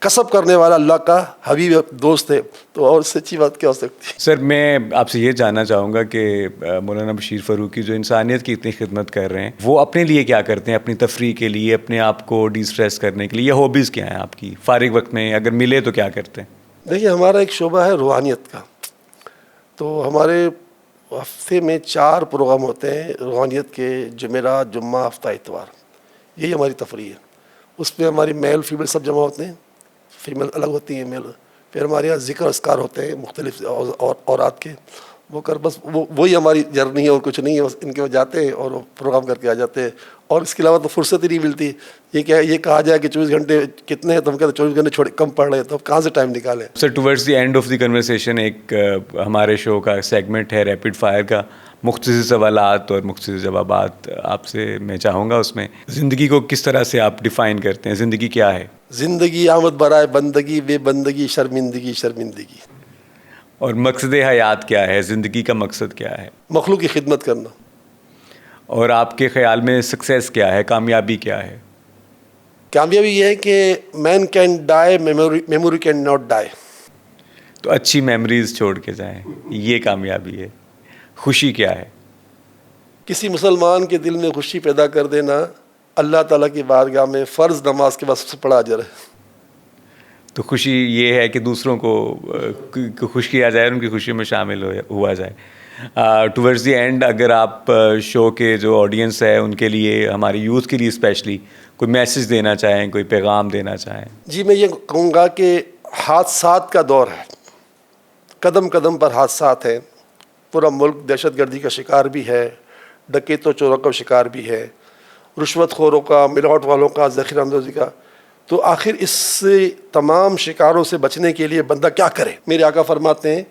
کسب کرنے والا اللہ کا حبیب دوست ہے. تو اور سچی بات کیا ہو سکتی ہے؟ سر میں آپ سے یہ جاننا چاہوں گا کہ مولانا بشیر فاروقی جو انسانیت کی اتنی خدمت کر رہے ہیں، وہ اپنے لیے کیا کرتے ہیں؟ اپنی تفریح کے لیے، اپنے آپ کو ڈی اسٹریس کرنے کے لیے، یا ہابیز کیا ہیں آپ کی؟ فارغ وقت میں اگر ملے تو کیا کرتے ہیں؟ دیکھیے ہمارا ایک شعبہ ہے روحانیت کا. تو ہمارے ہفتے میں 4 پروگرام ہوتے ہیں روحانیت کے، جمعرات، جمعہ، ہفتہ، اتوار، یہی ہماری تفریح ہے. اس میں ہماری میل فیمیل سب جمع ہوتے ہیں، فیمیل الگ ہوتی ہیں، میل. پھر ہمارے یہاں ذکر اذکار ہوتے ہیں مختلف اورات کے، وہ کر بس وہی ہماری جرنی ہے اور کچھ نہیں ہے. بس ان کے وہ جاتے ہیں اور وہ پروگرام کر کے آ جاتے ہیں، اور اس کے علاوہ تو فرصت ہی نہیں ملتی. یہ کہا جائے کہ 24 گھنٹے کتنے ہیں، تو ہم کہتے ہیں 24 گھنٹے چھوڑ کم پڑھ رہے ہیں، تو اب کہاں سے ٹائم نکالیں. Sir towards the end of the conversation ایک ہمارے شو کا سیگمنٹ ہے ریپڈ فائر کا، مختصر سوالات اور مختصر جوابات آپ سے میں چاہوں گا. اس میں زندگی کو کس طرح سے آپ ڈیفائن کرتے ہیں؟ زندگی کیا ہے؟ زندگی آمد برائے بندگی، بے بندگی شرمندگی، شرمندگی. اور مقصد حیات کیا ہے؟ زندگی کا مقصد کیا ہے؟ مخلوق کی خدمت کرنا. اور آپ کے خیال میں سکسیس کیا ہے؟ کامیابی کیا ہے؟ کامیابی یہ ہے کہ man can die, memory can not die. تو اچھی میموریز چھوڑ کے جائیں، یہ کامیابی ہے. خوشی کیا ہے؟ کسی مسلمان کے دل میں خوشی پیدا کر دینا اللہ تعالیٰ کی بارگاہ میں فرض نماز کے بعد سب سے بڑا اجر ہے. تو خوشی یہ ہے کہ دوسروں کو خوش کیا جائے، ان کی خوشی میں شامل ہوا جائے. ٹورڈز دی اینڈ اگر آپ شو کے جو آڈینس ہے ان کے لیے، ہماری یوتھ کے لیے اسپیشلی کوئی میسج دینا چاہیں، کوئی پیغام دینا چاہیں؟ جی میں یہ کہوں گا کہ حادثات کا دور ہے، قدم قدم پر حادثات ہیں. پورا ملک دہشت گردی کا شکار بھی ہے، ڈکیتوں چوروں کا شکار بھی ہے، رشوت خوروں کا، ملاوٹ والوں کا، ذخیرہ اندوزی کا. تو آخر اس تمام شکاروں سے بچنے کے لیے بندہ کیا کرے؟ میرے آقا فرماتے ہیں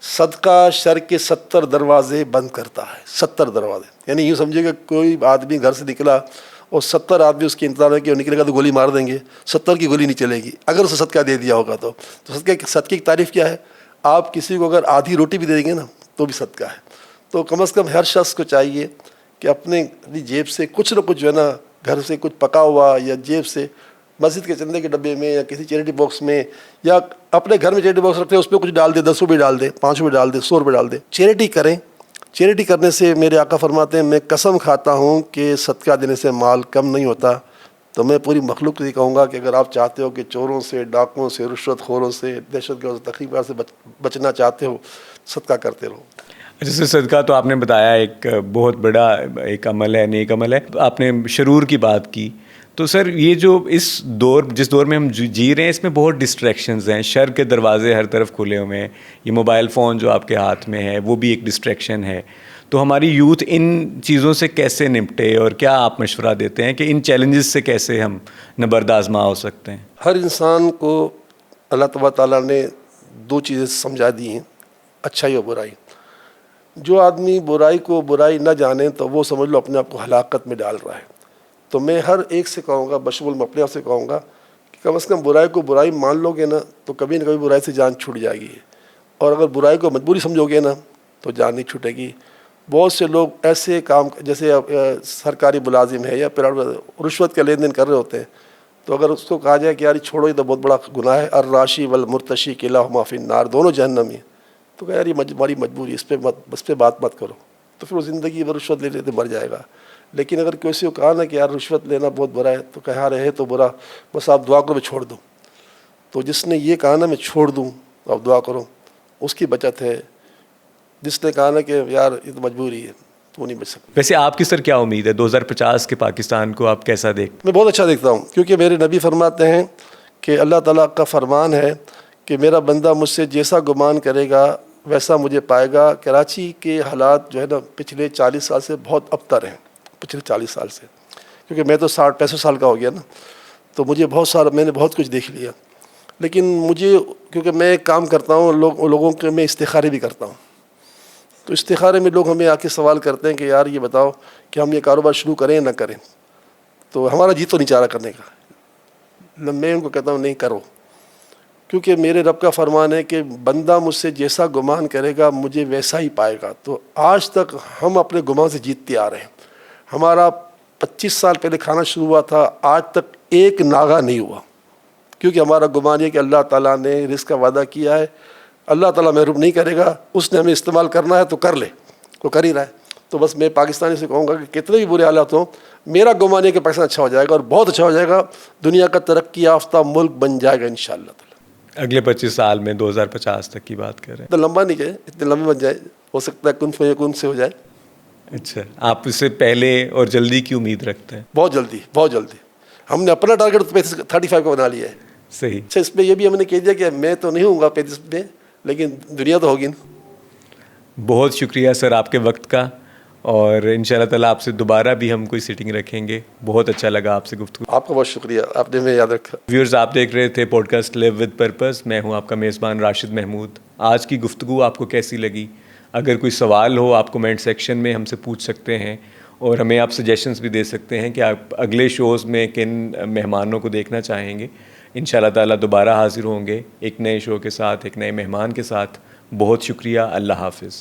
صدقہ شر کے 70 دروازے بند کرتا ہے. 70 دروازے، یعنی یوں سمجھے کہ کوئی آدمی گھر سے نکلا اور 70 آدمی اس کے انتظار ہے کہ وہ نکلے گا تو گولی مار دیں گے، 70 کی گولی نہیں چلے گی اگر اسے صدقہ دے دیا ہوگا. تو صدقے کی تعریف کیا ہے؟ آپ کسی کو اگر آدھی روٹی بھی دے دیں گے نا تو بھی صدقہ ہے. تو کم از کم ہر شخص کو چاہیے کہ اپنے جیب سے کچھ نہ کچھ جو ہے نا، گھر سے کچھ پکا ہوا یا جیب سے مسجد کے چندے کے ڈبے میں یا کسی چیریٹی باکس میں، یا اپنے گھر میں چیریٹی باکس رکھتے ہیں اس پہ کچھ ڈال دے، 10 روپئے ڈال دے، 5 روپئے ڈال دے، 100 روپئے ڈال دے. چیریٹی کریں. چیریٹی کرنے سے میرے آقا فرماتے ہیں میں قسم کھاتا ہوں کہ صدقہ دینے سے مال کم نہیں ہوتا. تو میں پوری مخلوق کو یہ کہوں گا کہ اگر آپ چاہتے ہو کہ چوروں سے، ڈاکوؤں سے، رشوت خوروں سے، دہشت گردوں سے، تخریب سے بچنا چاہتے ہو، صدقہ کرتے رہو. جیسے صدقہ تو آپ نے بتایا ایک بہت بڑا ایک عمل ہے، نیک عمل ہے. آپ نے شرور کی بات کی. تو سر یہ جو جس دور میں ہم جی رہے ہیں اس میں بہت ڈسٹریکشنز ہیں، شر کے دروازے ہر طرف کھلے ہوئے ہیں. یہ موبائل فون جو آپ کے ہاتھ میں ہے وہ بھی ایک ڈسٹریکشن ہے. تو ہماری یوتھ ان چیزوں سے کیسے نپٹے، اور کیا آپ مشورہ دیتے ہیں کہ ان چیلنجز سے کیسے ہم نبرد آزما ہو سکتے ہیں؟ ہر انسان کو اللہ تبارک تعالیٰ نے 2 چیزیں سمجھا دی ہیں، اچھائی اور برائی. جو آدمی برائی کو برائی نہ جانے تو وہ سمجھ لو اپنے آپ کو ہلاکت میں ڈال رہا ہے. تو میں ہر ایک سے کہوں گا، بشمول میں اپنے آپ سے کہوں گا کہ کم از کم برائی کو برائی مان لو گے نا تو کبھی نہ کبھی برائی سے جان چھوٹ جائے گی. اور اگر برائی کو مجبوری سمجھو گے نا تو جان نہیں چھوٹے گی. بہت سے لوگ ایسے کام جیسے سرکاری ملازم ہے یا رشوت کا لین دین کر رہے ہوتے ہیں، تو اگر اس کو کہا جائے کہ یار چھوڑو یہ تو بہت بڑا گناہ ہے، الراشی والمرتشی کلاہما فی النار، دونوں جہنمی ہیں، تو کہ یار یہ ہماری مجبوری، اس پہ بات مت کرو. تو پھر وہ زندگی میں رشوت لے لیتے مر جائے گا. لیکن اگر کسی کو کہا نا کہ یار رشوت لینا بہت برا ہے، تو کہا رہے تو برا، بس آپ دعا کرو میں چھوڑ دوں. تو جس نے یہ کہا نا میں چھوڑ دوں آپ دعا کرو، اس کی بچت ہے. جس نے کہا نا کہ یار یہ تو مجبوری ہے تو وہ نہیں بچ سکتا. ویسے آپ کی سر کیا امید ہے 2050 کے پاکستان کو آپ کیسا دیکھتے ہیں؟ میں بہت اچھا دیکھتا ہوں، کیونکہ میرے نبی فرماتے ہیں کہ اللہ تعالیٰ کا فرمان ہے کہ میرا بندہ مجھ سے جیسا گمان کرے گا ویسا مجھے پائے گا. کراچی کے حالات جو ہے نا پچھلے 40 سال سے بہت ابتر ہیں، پچھلے 40 سال سے، کیونکہ میں تو 65 سال کا ہو گیا نا، تو مجھے میں نے بہت کچھ دیکھ لیا. لیکن مجھے کیونکہ میں ایک کام کرتا ہوں، لوگوں کے میں استخارے بھی کرتا ہوں، تو استخارے میں لوگ ہمیں آ کے سوال کرتے ہیں کہ یار یہ بتاؤ کہ ہم یہ کاروبار شروع کریں یا نہ کریں. تو ہمارا جی تو نہیں چاہ رہا کرنے کا. میں ان کو کہتا ہوں نہیں کرو، کیونکہ میرے رب کا فرمان ہے کہ بندہ مجھ سے جیسا گمان کرے گا مجھے ویسا ہی پائے گا. تو آج تک ہم اپنے گمان سے جیتتے آ رہے ہیں. ہمارا 25 سال پہلے کھانا شروع ہوا تھا، آج تک ایک ناغہ نہیں ہوا، کیونکہ ہمارا گمان یہ کہ اللہ تعالیٰ نے رزق کا وعدہ کیا ہے، اللہ تعالیٰ محروم نہیں کرے گا، اس نے ہمیں استعمال کرنا ہے تو کر لے، وہ کر ہی رہا ہے. تو بس میں پاکستانی سے کہوں گا کہ کتنے بھی برے حالات ہوں، میرا گمان ہے کہ پاکستان اچھا ہو جائے گا اور بہت اچھا ہو جائے گا، دنیا کا ترقی یافتہ ملک بن جائے گا انشاءاللہ تعالی. اگلے 25 سال میں 2050 تک کی بات کر رہے اتنا لمبا نہیں کہ اتنے لمبے بن جائے, ہو سکتا ہے کن فیکون سے ہو جائے. ہیں. اچھا, آپ اس سے پہلے اور جلدی کی امید رکھتے ہیں؟ بہت جلدی, بہت جلدی. ہم نے اپنا ٹارگیٹ 35 کا بنا لیا ہے. صحیح. اچھا, اس پہ یہ بھی ہم نے کہہ دیا کہ میں تو نہیں ہوں گا 35 میں, لیکن دنیا تو ہوگی نا. بہت شکریہ سر آپ کے وقت کا, اور ان شاء اللہ تعالیٰ آپ سے دوبارہ بھی ہم کوئی سیٹنگ رکھیں گے. بہت اچھا لگا آپ سے گفتگو. آپ کا بہت شکریہ, آپ نے ہمیں یاد رکھا. ویورز, آپ دیکھ رہے تھے podcast live with purpose. میں ہوں آپ کا میزبان راشد محمود. آج کی گفتگو آپ کو کیسی لگی؟ اگر کوئی سوال ہو آپ کومنٹ سیکشن میں ہم سے پوچھ سکتے ہیں, اور ہمیں آپ سجیشنز بھی دے سکتے ہیں کہ آپ اگلے شوز میں کن مہمانوں کو دیکھنا چاہیں گے. ان شاء اللہ تعالیٰ دوبارہ حاضر ہوں گے ایک نئے شو کے ساتھ, ایک نئے مہمان کے ساتھ. بہت شکریہ. اللہ حافظ.